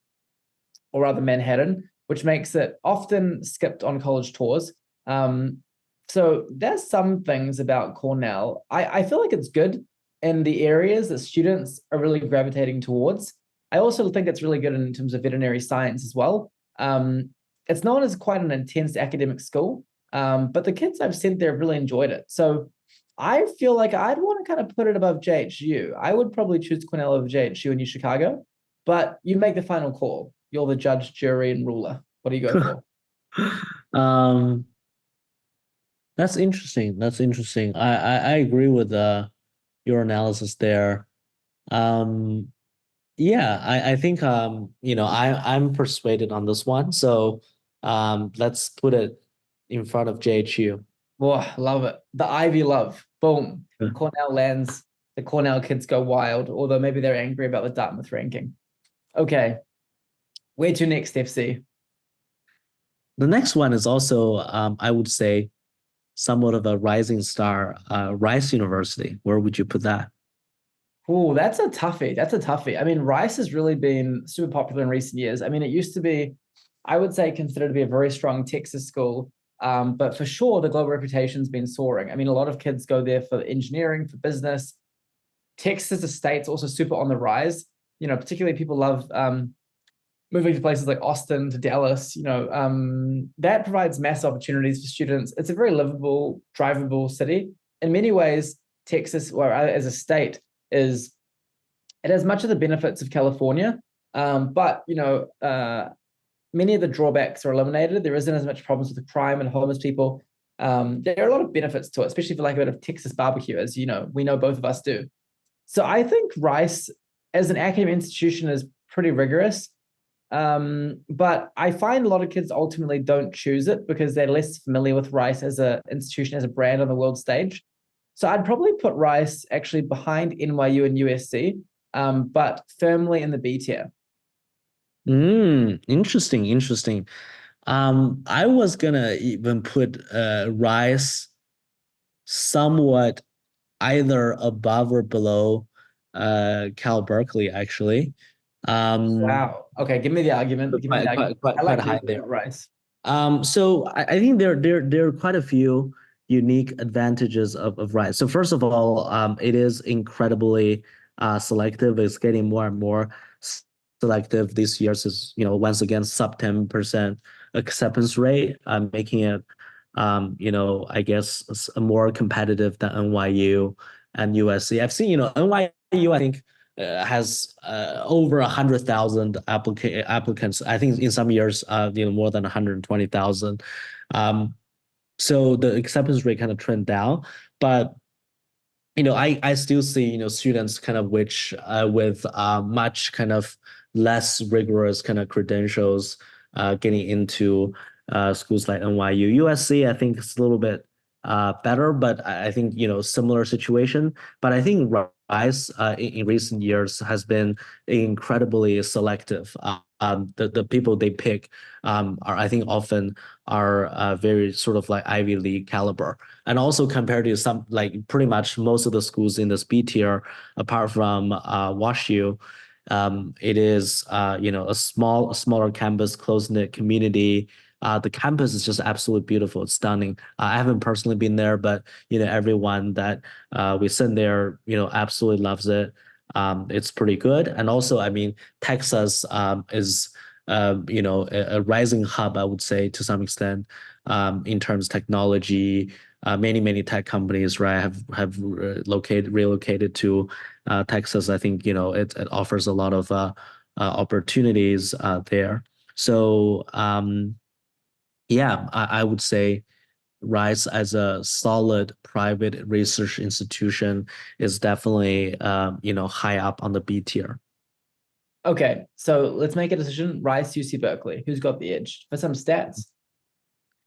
or rather Manhattan, which makes it often skipped on college tours. So there's some things about Cornell. I feel like it's good in the areas that students are really gravitating towards. I also think it's really good in terms of veterinary science as well. It's known as quite an intense academic school, but the kids I've sent there have really enjoyed it. So I feel like I'd want to kind of put it above JHU. I would probably choose Cornell over JHU and U Chicago, but you make the final call. You're the judge, jury, and ruler. What do you go for? That's interesting. That's interesting. I agree with your analysis there. Yeah, I think I'm persuaded on this one. So let's put it in front of JHU. Oh, love it. The Ivy love. Boom. Yeah. Cornell lands. The Cornell kids go wild, although maybe they're angry about the Dartmouth ranking. Okay. Where to next, FC? The next one is also, I would say, somewhat of a rising star, Rice University. Where would you put that? Oh, that's a toughie. I mean, Rice has really been super popular in recent years. I mean, it used to be, I would say, considered to be a very strong Texas school. But for sure, the global reputation's been soaring. I mean, a lot of kids go there for engineering, for business. Texas, the state's also super on the rise. Particularly people love, moving to places like Austin, to Dallas, that provides mass opportunities for students. It's a very livable, drivable city. In many ways, Texas, or as a state, it has much of the benefits of California, but many of the drawbacks are eliminated. There isn't as much problems with the crime and homeless people. There are a lot of benefits to it, especially for like a bit of Texas barbecue, as we know both of us do. So I think Rice, as an academic institution, is pretty rigorous. But I find a lot of kids ultimately don't choose it because they're less familiar with Rice as an institution, as a brand on the world stage. So I'd probably put Rice actually behind NYU and USC, but firmly in the B tier. Interesting. I was gonna even put Rice somewhat either above or below Cal Berkeley, actually. Wow. Okay, give me the argument. Give me the argument. I like Quite high there. Rice. So I think there are quite a few unique advantages of Rice. So first of all, it is incredibly selective. It's getting more and more selective this year. So, once again, sub 10% acceptance rate, making it, I guess more competitive than NYU and USC. I've seen, NYU, I think, has over 100,000 applicants. I think in some years, more than 120,000. So the acceptance rate kind of trend down, but I still see students kind of which with much kind of less rigorous kind of credentials getting into schools like NYU. USC, I think it's a little bit better, but I think similar situation. But I think Rice in recent years has been incredibly selective. The people they pick are, I think, often are very sort of like Ivy League caliber, and also compared to some, like pretty much most of the schools in this B tier, apart from WashU, it is a smaller campus, close knit community. The campus is just absolutely beautiful. It's stunning. I haven't personally been there, but everyone that we send there, absolutely loves it. It's pretty good. And also, I mean, Texas is a rising hub, I would say, to some extent, in terms of technology. Many tech companies, right, have relocated to Texas. I think it offers a lot of opportunities there. So yeah, I would say Rice as a solid private research institution is definitely high up on the B tier. Okay, so let's make a decision. Rice, UC Berkeley. Who's got the edge? For some stats,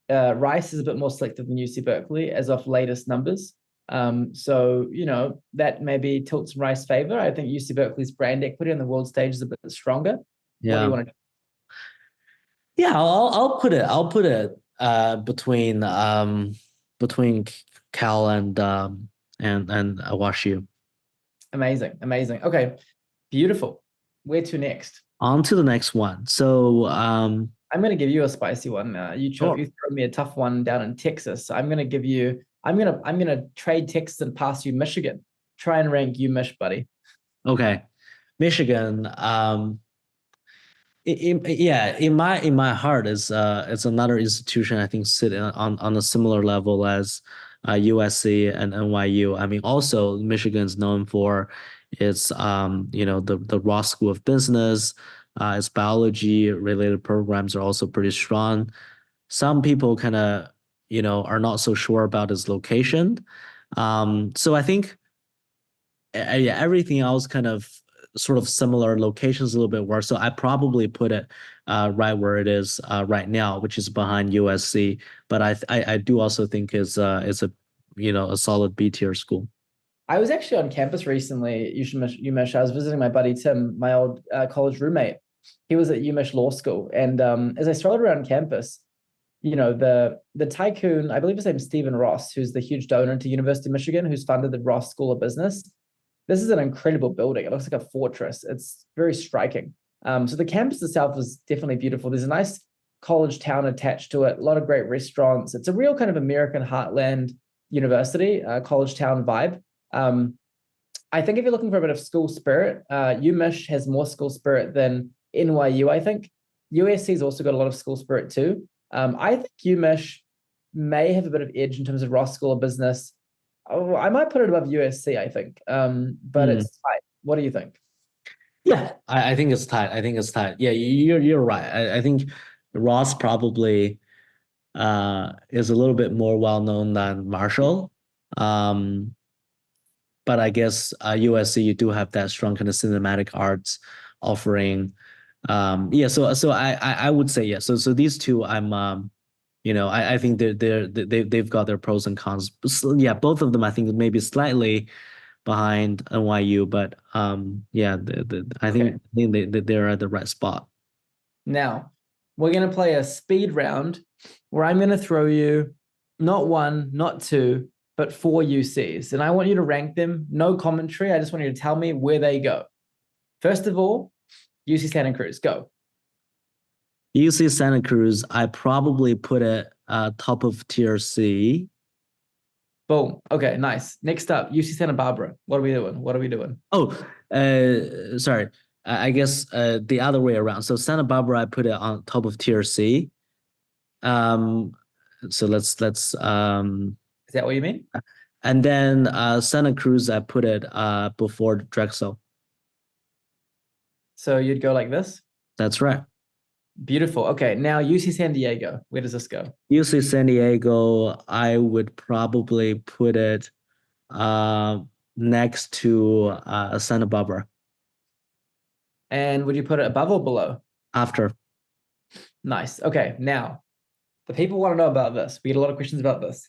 Rice is a bit more selective than UC Berkeley as of latest numbers. So that maybe tilts in Rice's favor. I think UC Berkeley's brand equity on the world stage is a bit stronger. Yeah. What do you want to do? Yeah, I'll put it between Cal and WashU. Amazing. Okay, beautiful. Where to next? On to the next one. So I'm going to give you a spicy one. You threw me a tough one down in Texas. So I'm going to give you. I'm going to trade Texas and pass you Michigan. Try and rank you, buddy. Okay, Michigan. In my heart is it's another institution I think sit on a similar level as USC and NYU. I mean, also Michigan's known for its the Ross School of Business. Its biology related programs are also pretty strong. Some people kind of are not so sure about its location. So I think everything else kind of sort of similar, locations a little bit worse. So I probably put it right where it is right now, which is behind USC. But I do also think it's a solid B tier school. I was actually on campus recently, UMich. I was visiting my buddy Tim, my old college roommate. He was at UMich Law School, and as I strolled around campus, the tycoon, I believe his name's Stephen Ross, who's the huge donor to University of Michigan, who's funded the Ross School of Business. This is an incredible building. It looks like a fortress. It's very striking. So the campus itself is definitely beautiful. There's a nice college town attached to it, a lot of great restaurants. It's a real kind of American heartland university, college town vibe. I think if you're looking for a bit of school spirit, UMich has more school spirit than NYU, I think. USC's also got a lot of school spirit too. I think UMich may have a bit of edge in terms of Ross School of Business. Oh, I might put it above USC, I think. But it's tight. What do you think? Yeah, I think it's tight. I think it's tight. Yeah, you're right. I think Ross probably is a little bit more well known than Marshall. Um, but I guess USC, you do have that strong kind of cinematic arts offering. Yeah, so I would say yeah. So these two, I think they've got their pros and cons. So, yeah, both of them I think maybe slightly behind NYU, but yeah, I think they're at the right spot. Now, we're going to play a speed round where I'm going to throw you not one, not two, but 4 UCs. And I want you to rank them. No commentary. I just want you to tell me where they go. First of all, UC Santa Cruz. Go. UC Santa Cruz, I probably put it top of tier C. Boom. Okay, nice. Next up, UC Santa Barbara. What are we doing? Oh, sorry. I guess the other way around. So Santa Barbara, I put it on top of tier C. So let's Is that what you mean? and then Santa Cruz, I put it before Drexel. So you'd go like this? That's right. Beautiful. Okay, now UC San Diego. Where does this go? UC San Diego, I would probably put it next to Santa Barbara. And would you put it above or below? After. Nice. Okay, now the people want to know about this. We get a lot of questions about this.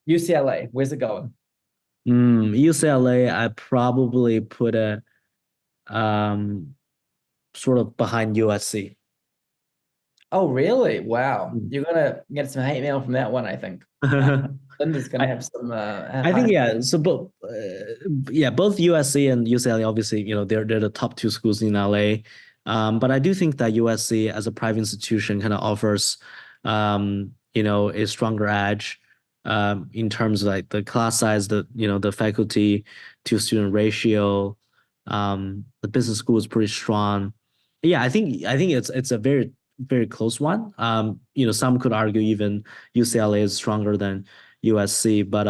UCLA, where's it going? UCLA, I probably put it sort of behind USC. Oh, really? Wow. You're gonna get some hate mail from that one, I think. Linda's gonna have some. I think yeah. So both USC and UCLA, obviously, they're the top two schools in LA. But I do think that USC as a private institution kind of offers, a stronger edge, in terms of like the class size, the faculty to student ratio. The business school is pretty strong. Yeah, I think it's a very, very close one. Some could argue even UCLA is stronger than USC, but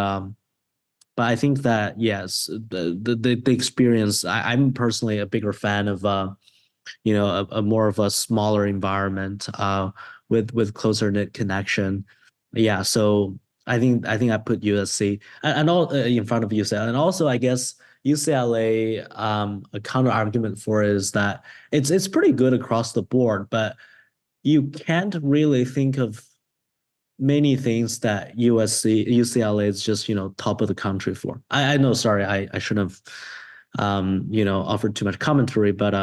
I think that yes, the experience. I'm personally a bigger fan of a more of a smaller environment with closer knit connection. Yeah, so I think I put USC and all in front of UCLA, and also I guess UCLA, a counter argument for it is that it's pretty good across the board, but you can't really think of many things that UCLA is just, top of the country for. I know, sorry, I shouldn't have, offered too much commentary, but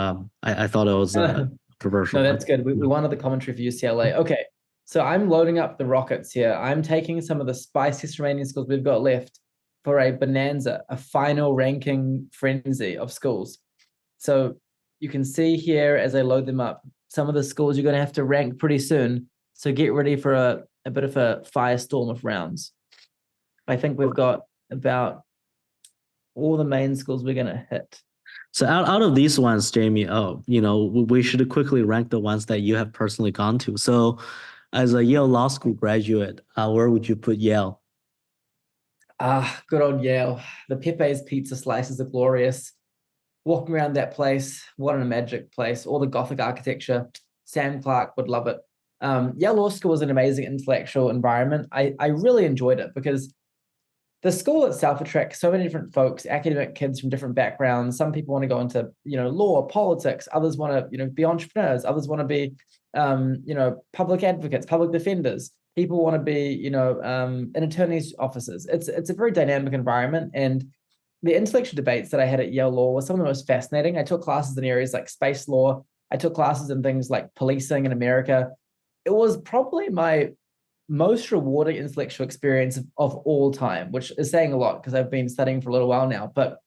I thought it was controversial. No, that's good. We wanted the commentary for UCLA. Okay, so I'm loading up the rockets here. I'm taking some of the spiciest remaining schools we've got left for a bonanza, a final ranking frenzy of schools. So you can see here as I load them up, some of the schools you're going to have to rank pretty soon. So get ready for a bit of a firestorm of rounds. I think we've got about all the main schools we're going to hit. So out of these ones, Jamie, we should quickly rank the ones that you have personally gone to. So as a Yale Law School graduate, where would you put Yale? Good old Yale. The Pepe's pizza slices are glorious. Walking around that place, what a magic place. All the Gothic architecture. Sam Clark would love it. Yale Law School was an amazing intellectual environment. I really enjoyed it because the school itself attracts so many different folks, academic kids from different backgrounds. Some people want to go into, law, politics. Others want to, be entrepreneurs. Others want to be, public advocates, public defenders. People want to be, in attorney's offices. It's a very dynamic environment. And the intellectual debates that I had at Yale Law were some of the most fascinating. I took classes in areas like space law. I took classes in things like policing in America. It was probably my most rewarding intellectual experience of all time, which is saying a lot because I've been studying for a little while now. But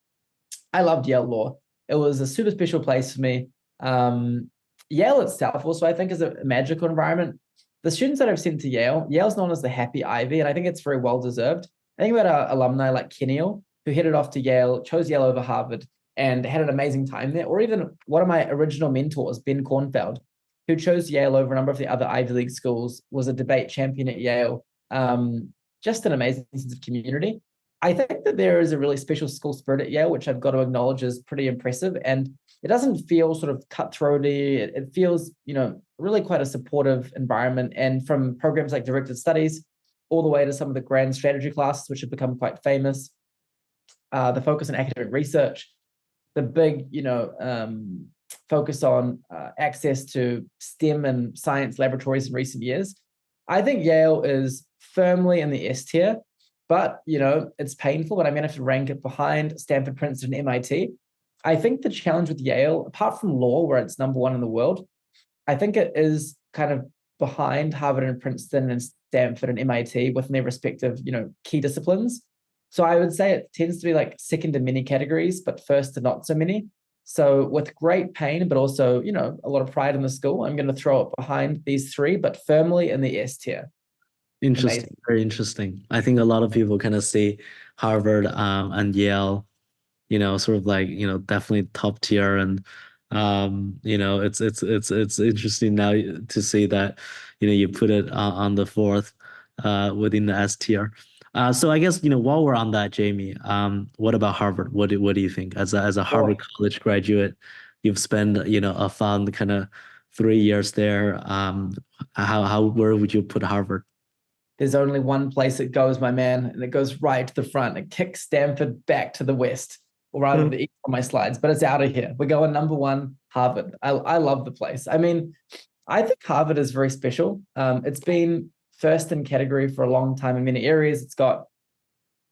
I loved Yale Law. It was a super special place for me. Yale itself also, I think, is a magical environment. The students that I've sent to Yale's known as the Happy Ivy, and I think it's very well deserved. I think about our alumni like Kenneal, who headed off to Yale, chose Yale over Harvard, and had an amazing time there. Or even one of my original mentors, Ben Kornfeld, who chose Yale over a number of the other Ivy League schools, was a debate champion at Yale. Just an amazing sense of community. I think that there is a really special school spirit at Yale, which I've got to acknowledge is pretty impressive. And it doesn't feel sort of cutthroaty. It feels, really quite a supportive environment. And from programs like directed studies all the way to some of the grand strategy classes, which have become quite famous, the focus on academic research, the big, focus on access to STEM and science laboratories in recent years. I think Yale is firmly in the S tier, but, it's painful, but I'm going to have to rank it behind Stanford, Princeton, and MIT. I think the challenge with Yale, apart from law, where it's number one in the world, I think it is kind of behind Harvard and Princeton and Stanford and MIT within their respective, key disciplines. So I would say it tends to be like second to many categories, but first to not so many. So with great pain, but also, a lot of pride in the school, I'm going to throw it behind these three, but firmly in the S tier. Interesting. Amazing. Very interesting. I think a lot of people kind of see Harvard and Yale, sort of like, definitely top tier. And it's interesting now to see that, you put it on the fourth within the S tier. So I guess, while we're on that, Jamie, what about Harvard? What do you think? As a Harvard College graduate, you've spent, a fun kind of 3 years there. Where would you put Harvard? There's only one place it goes, my man, and it goes right to the front. It kicks Stanford back to the west, or rather the east on my slides, but it's out of here. We're going number one, Harvard. I love the place. I mean, I think Harvard is very special. It's been first in category for a long time in many areas. It's got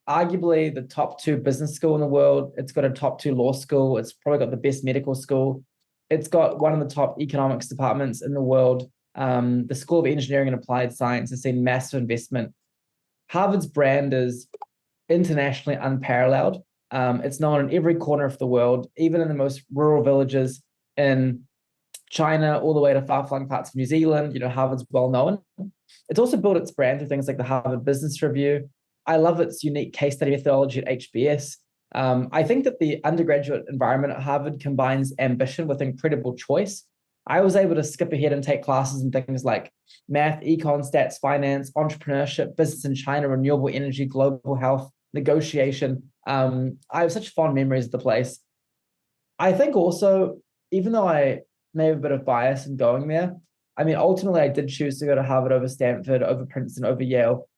arguably the top 2 business school in the world. It's got a top 2 law school. It's probably got the best medical school. It's got one of the top economics departments in the world. The School of Engineering and Applied Science has seen massive investment. Harvard's brand is internationally unparalleled. It's known in every corner of the world, even in the most rural villages in China, all the way to far-flung parts of New Zealand. Harvard's well known. It's also built its brand through things like the Harvard Business Review. I love its unique case study methodology at HBS. I think that the undergraduate environment at Harvard combines ambition with incredible choice. I was able to skip ahead and take classes in things like math, econ, stats, finance, entrepreneurship, business in China, renewable energy, global health, negotiation. I have such fond memories of the place. I think also, even though I may have a bit of bias in going there, I mean, ultimately I did choose to go to Harvard over Stanford, over Princeton, over Yale.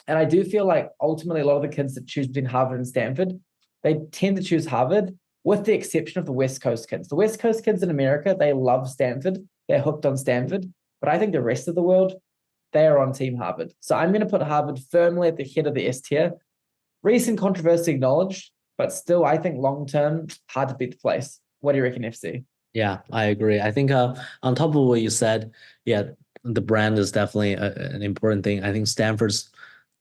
And I do feel like ultimately a lot of the kids that choose between Harvard and Stanford, they tend to choose Harvard, with the exception of the West Coast kids. The West Coast kids in America, they love Stanford. They're hooked on Stanford. But I think the rest of the world, they are on Team Harvard. So I'm going to put Harvard firmly at the head of the S tier. Recent controversy acknowledged, but still, I think long-term, hard to beat the place. What do you reckon, FC? Yeah, I agree. I think on top of what you said, yeah, the brand is definitely an important thing. I think Stanford's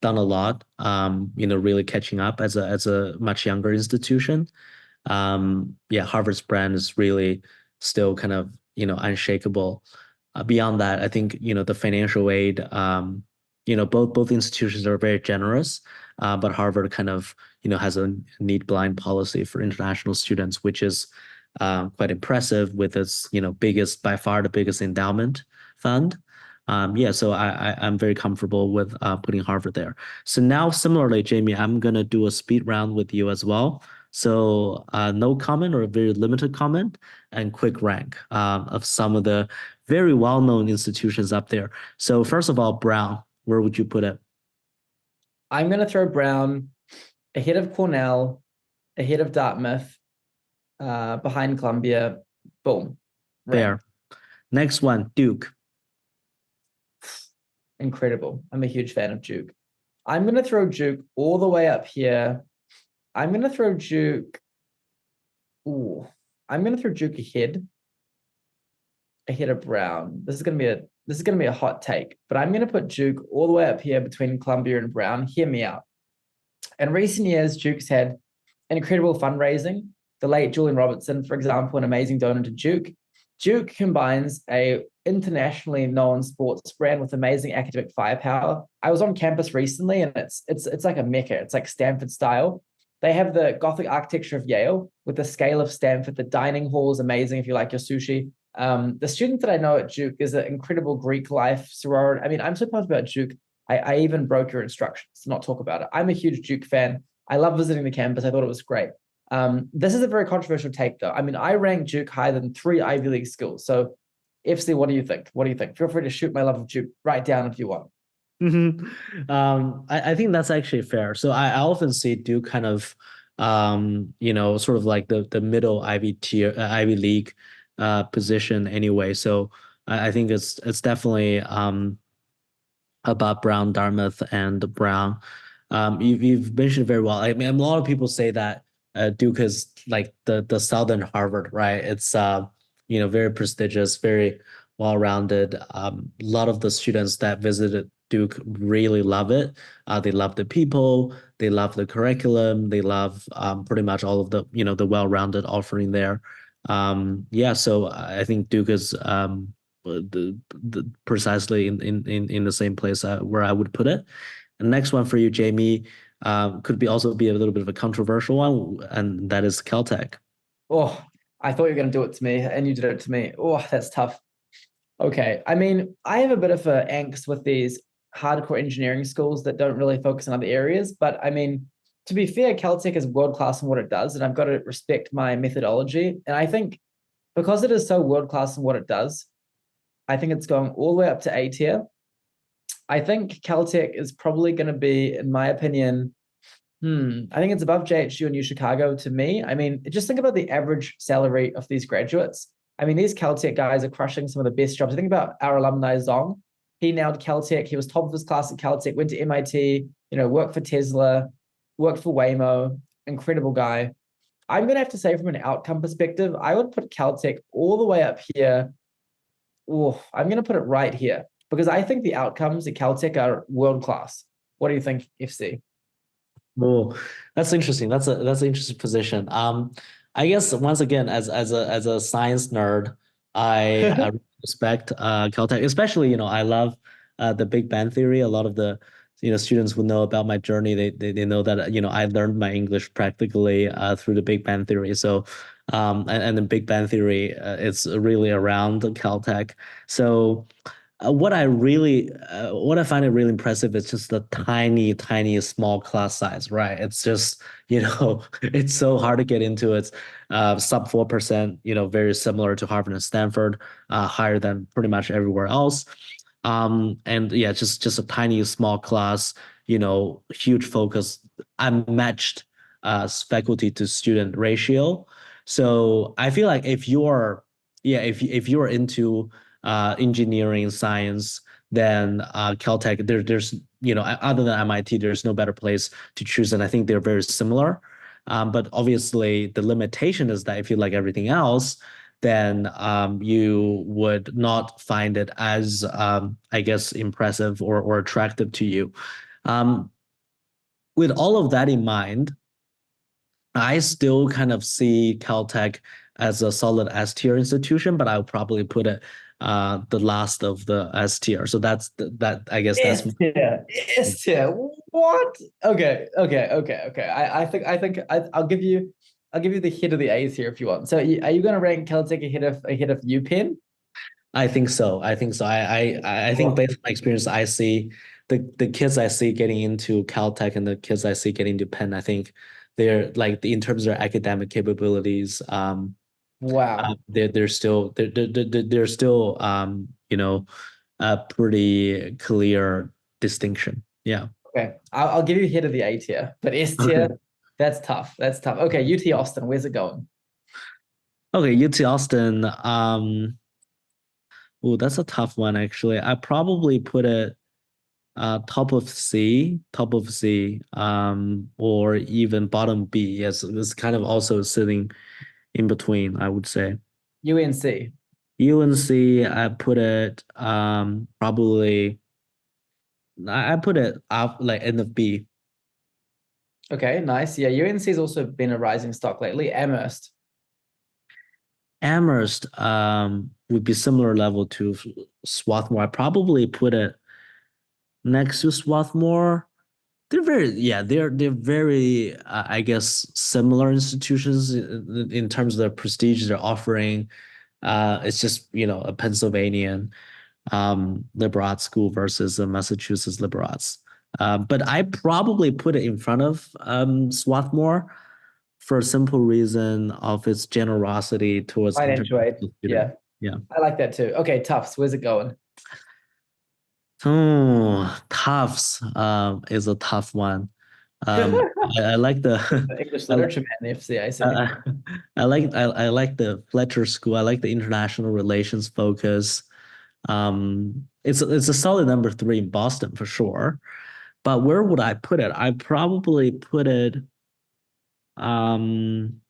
done a lot, really catching up as a much younger institution. Harvard's brand is really still kind of, unshakable. Beyond that, I think, the financial aid, both institutions are very generous, but Harvard kind of, has a need blind policy for international students, which is quite impressive with its, by far the biggest endowment fund. So I'm very comfortable with putting Harvard there. So now, similarly, Jamie, I'm gonna do a speed round with you as well. So no comment or a very limited comment, and quick rank of some of the very well-known institutions up there. So first of all, Brown, where would you put it? I'm going to throw Brown ahead of Cornell, ahead of Dartmouth, behind Columbia. Boom. There. Next one, Duke. Incredible. I'm a huge fan of Duke. I'm going to throw Duke all the way up here. I'm going to throw Duke. I'm going to throw Duke ahead of Brown. This is going to be a hot take, but I'm going to put Duke all the way up here between Columbia and Brown. Hear me out. In recent years, Duke's had incredible fundraising. The late Julian Robertson, for example, an amazing donor to Duke. Duke combines a internationally known sports brand with amazing academic firepower. I was on campus recently, and it's like a mecca. It's like Stanford style. They have the Gothic architecture of Yale with the scale of Stanford. The dining hall is amazing if you like your sushi. The student that I know at Duke is an incredible Greek life sorority. I mean, I'm so pumped about Duke. I even broke your instructions to not talk about it. I'm a huge Duke fan. I love visiting the campus. I thought it was great. This is a very controversial take, though. I mean, I rank Duke higher than 3 Ivy League schools. So, FC, what do you think? What do you think? Feel free to shoot my love of Duke right down if you want. I think that's actually fair. So I often see Duke kind of, sort of like the middle Ivy tier, Ivy League, position anyway. So I think it's definitely above Brown, Dartmouth, and Brown. You've mentioned very well. I mean, a lot of people say that Duke is like the Southern Harvard, right? It's very prestigious, very well-rounded. A lot of the students that visited Duke really love it. They love the people, they love the curriculum, they love pretty much all of the well-rounded offering there. So I think Duke is precisely in the same place where I would put it. The next one for you, Jamie, could also be a little bit of a controversial one, and that is Caltech. Oh, I thought you were going to do it to me, and you did it to me. Oh, that's tough. Okay. I mean, I have a bit of a angst with these hardcore engineering schools that don't really focus on other areas. But I mean, to be fair, Caltech is world class in what it does, and I've got to respect my methodology. And I think because it is so world class in what it does, I think it's going all the way up to A tier. I think Caltech is probably going to be, in my opinion, I think it's above JHU and U Chicago to me. I mean, just think about the average salary of these graduates. I mean, these Caltech guys are crushing some of the best jobs. I think about our alumni Zong. He nailed Caltech. He was top of his class at Caltech, went to MIT, worked for Tesla, worked for Waymo. Incredible guy. I'm going to have to say from an outcome perspective, I would put Caltech all the way up here. Oh, I'm going to put it right here because I think the outcomes at Caltech are world class. What do you think, FC? Oh, that's interesting. That's an interesting position. I guess once again, as a science nerd, I respect Caltech, especially I love the Big Bang Theory. A lot of the students who know about my journey, they know that I learned my English practically through the Big Bang Theory. So and the Big Bang Theory it's really around Caltech. So what I find it really impressive is just the tiny, tiny, small class size, right? It's just, it's so hard to get into. It's sub 4%, very similar to Harvard and Stanford, higher than pretty much everywhere else. And yeah, just a tiny, small class, huge focus, unmatched faculty to student ratio. So I feel like if you're into engineering science, then Caltech, there's other than MIT, there's no better place to choose, and I think they're very similar. But obviously, the limitation is that if you like everything else, then you would not find it as I guess impressive or attractive to you. Um, with all of that in mind, I still kind of see Caltech as a solid S tier institution, but I'll probably put it the last of the S tier. So that I guess that's S tier. S tier. What? Okay. I'll give you the hit of the A's here if you want. So are you going to rank Caltech ahead of UPenn? I think so. I think so. I think based on my experience, I see the kids I see getting into Caltech and the kids I see getting to Penn. I think they're like in terms of their academic capabilities. Wow. They're still a pretty clear distinction. Yeah. Okay. I'll give you hit of the A tier, but S tier, Okay. that's tough. That's tough. Okay, UT Austin, where's it going? Okay, UT Austin. Oh, that's a tough one actually. I probably put it top of C, or even bottom B. Yes, it's kind of also sitting in between, I would say. UNC. UNC, I put it probably I put it up like end of B. Okay, nice. Yeah, UNC's also been a rising stock lately. Amherst. Amherst would be similar level to Swarthmore. I probably put it next to Swarthmore. they're very I guess similar institutions in terms of their prestige they're offering. It's just a Pennsylvanian liberal arts school versus a Massachusetts liberal arts. But I probably put it in front of Swarthmore for a simple reason of its generosity towards Financial aid. international Yeah. students. Yeah. I like that too. Okay, Tufts, where's it going? Oh, Tufts is a tough one. Um, I like the English I like literature man, the FCIC. I, I like the Fletcher School. I like the international relations focus. It's a solid number three in Boston for sure. But where would I put it? I probably put it um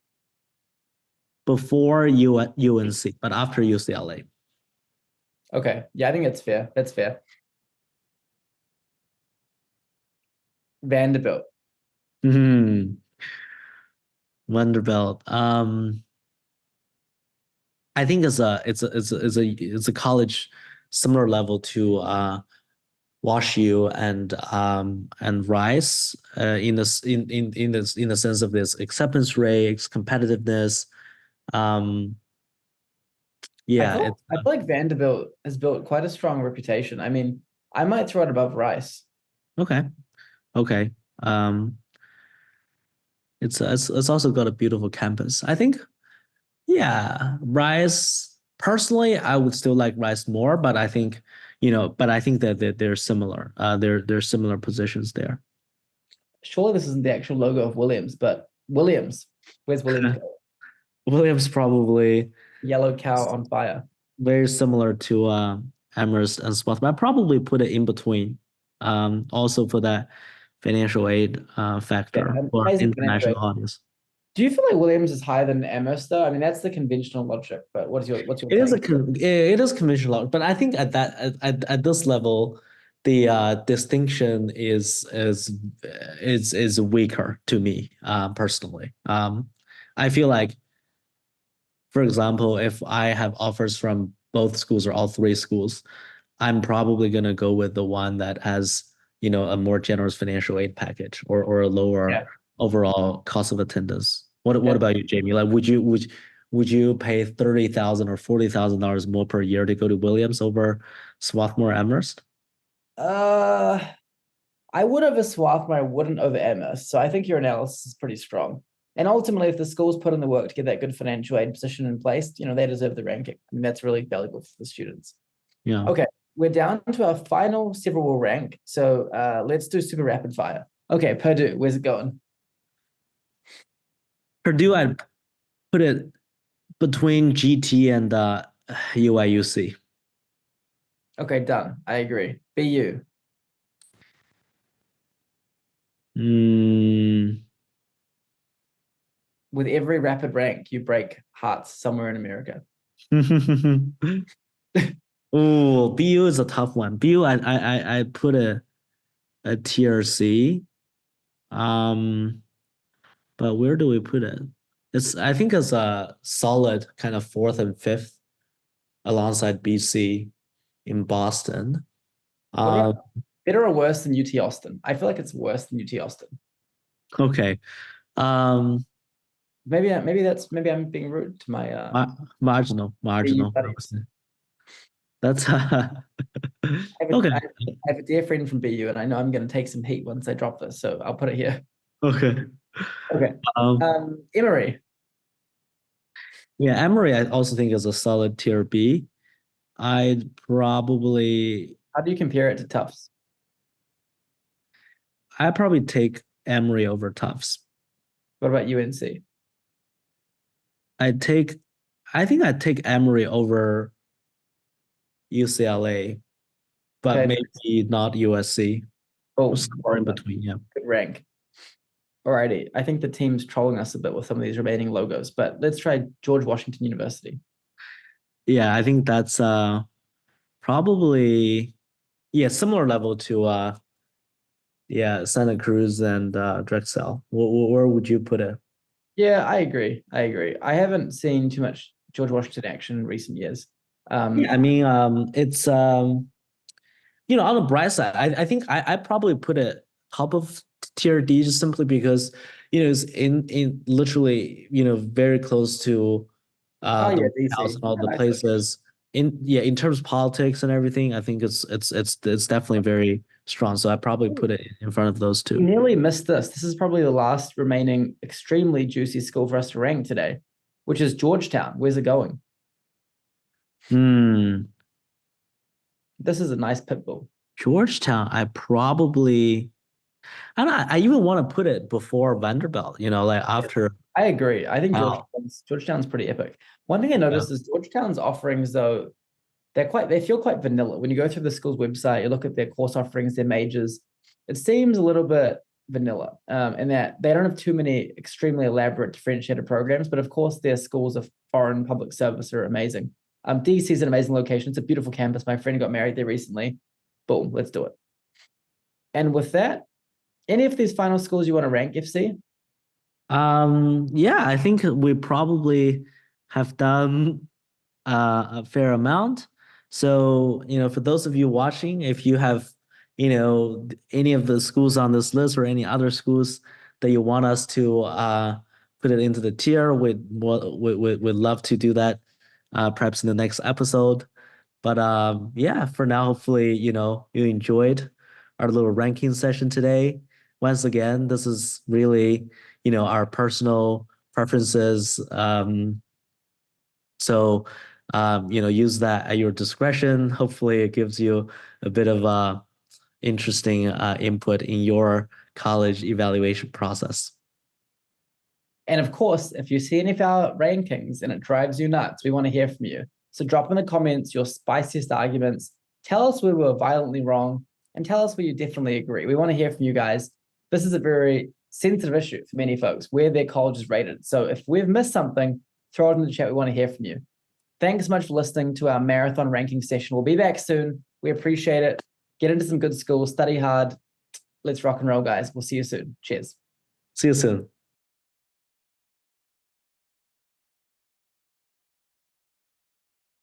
before UNC, but after UCLA. Okay. Yeah, I think it's fair. That's fair. Vanderbilt. Vanderbilt. I think it's a college similar level to WashU and Rice in the sense of this acceptance rate, its competitiveness. Yeah, I feel like Vanderbilt has built quite a strong reputation. I mean, I might throw it above Rice. okay. It's also got a beautiful campus. I think, yeah, Rice. Personally, I would still like Rice more, but I think, that they're similar. They're similar positions there. Surely this isn't the actual logo of Williams, but Williams. Where's Williams go? Williams probably Yellow cow on fire. very similar to Amherst and Swarthmore. I probably put it in between. Also for that financial aid factor for international audience. Do you feel like Williams is higher than Amherst though? I mean, that's the conventional logic, but what's your It is conventional, but I think at this level, the distinction is weaker to me personally. I feel like, for example, if I have offers from both schools or all three schools, I'm probably gonna go with the one that has a more generous financial aid package or a lower overall cost of attendance. What about you, Jamie? Like, would you pay $30,000 or $40,000 more per year to go to Williams over Swarthmore Amherst? I would over Swarthmore, I wouldn't over Amherst. So I think your analysis is pretty strong. And ultimately, if the schools put in the work to get that good financial aid position in place, they deserve the ranking. I mean, that's really valuable for the students. Yeah. Okay, we're down to our final several rank. So let's do super rapid fire. Okay, Purdue, where's it going? Purdue, I'd put it between GT and UIUC. Okay, done. I agree. BU. With every rapid rank, you break hearts somewhere in America. Oh, BU is a tough one. BU, I put a tier C. But where do we put it? I think it's a solid kind of fourth and fifth alongside BC in Boston. Better or worse than UT Austin? I feel like it's worse than UT Austin. Okay. Maybe I'm being rude to my marginal. That's okay. I have a dear friend from BU, and I know I'm going to take some heat once I drop this, so I'll put it here. Okay. Emory. Yeah, Emory, I also think is a solid tier B. I'd probably. How do you compare it to Tufts? I'd probably take Emory over Tufts. What about UNC? I think I'd take Emory over UCLA, but maybe not USC. Oh, somewhere in between, yeah. Good rank. Alrighty, I think the team's trolling us a bit with some of these remaining logos, but let's try George Washington University. Yeah, I think that's probably similar level to Santa Cruz and Drexel. Where would you put it? Yeah, I agree. I haven't seen too much George Washington action in recent years. I mean, it's on the bright side. I think I probably put it top of tier D just simply because, it's in literally, very close to Oh the yeah, White House DC. and all the Yeah, nice location. places. In terms of politics and everything, I think it's definitely very strong. So I probably put it in front of those We two. nearly missed this. This is probably the last remaining extremely juicy school for us to rank today, which is Georgetown. Where's it going? Hmm. This is a nice pit bull. Georgetown, I don't know, I even want to put it before Vanderbilt, like after I agree. I think wow. Georgetown's pretty epic. One thing I Yeah. noticed is Georgetown's offerings, though, they feel quite vanilla. When you go through the school's website, you look at their course offerings, their majors, it seems a little bit vanilla. And that they don't have too many extremely elaborate differentiated programs, but of course their schools of foreign public service are amazing. DC is an amazing location. It's a beautiful campus. My friend got married there recently. Boom, let's do it. And with that, any of these final schools you want to rank, FC? Yeah, I think we probably have done a fair amount. So, for those of you watching, if you have, any of the schools on this list or any other schools that you want us to put it into the tier, we'd love to do that perhaps in the next episode. But yeah, for now, hopefully, you enjoyed our little ranking session today. Once again, this is really, our personal preferences. So, use that at your discretion. Hopefully, it gives you a bit of interesting input in your college evaluation process. And of course, if you see any of our rankings and it drives you nuts, we want to hear from you. So drop in the comments your spiciest arguments. Tell us where we were violently wrong and tell us where you definitely agree. We want to hear from you guys. This is a very sensitive issue for many folks, where their college is rated. So if we've missed something, throw it in the chat. We want to hear from you. Thanks so much for listening to our marathon ranking session. We'll be back soon. We appreciate it. Get into some good schools, study hard. Let's rock and roll, guys. We'll see you soon. Cheers. See you soon.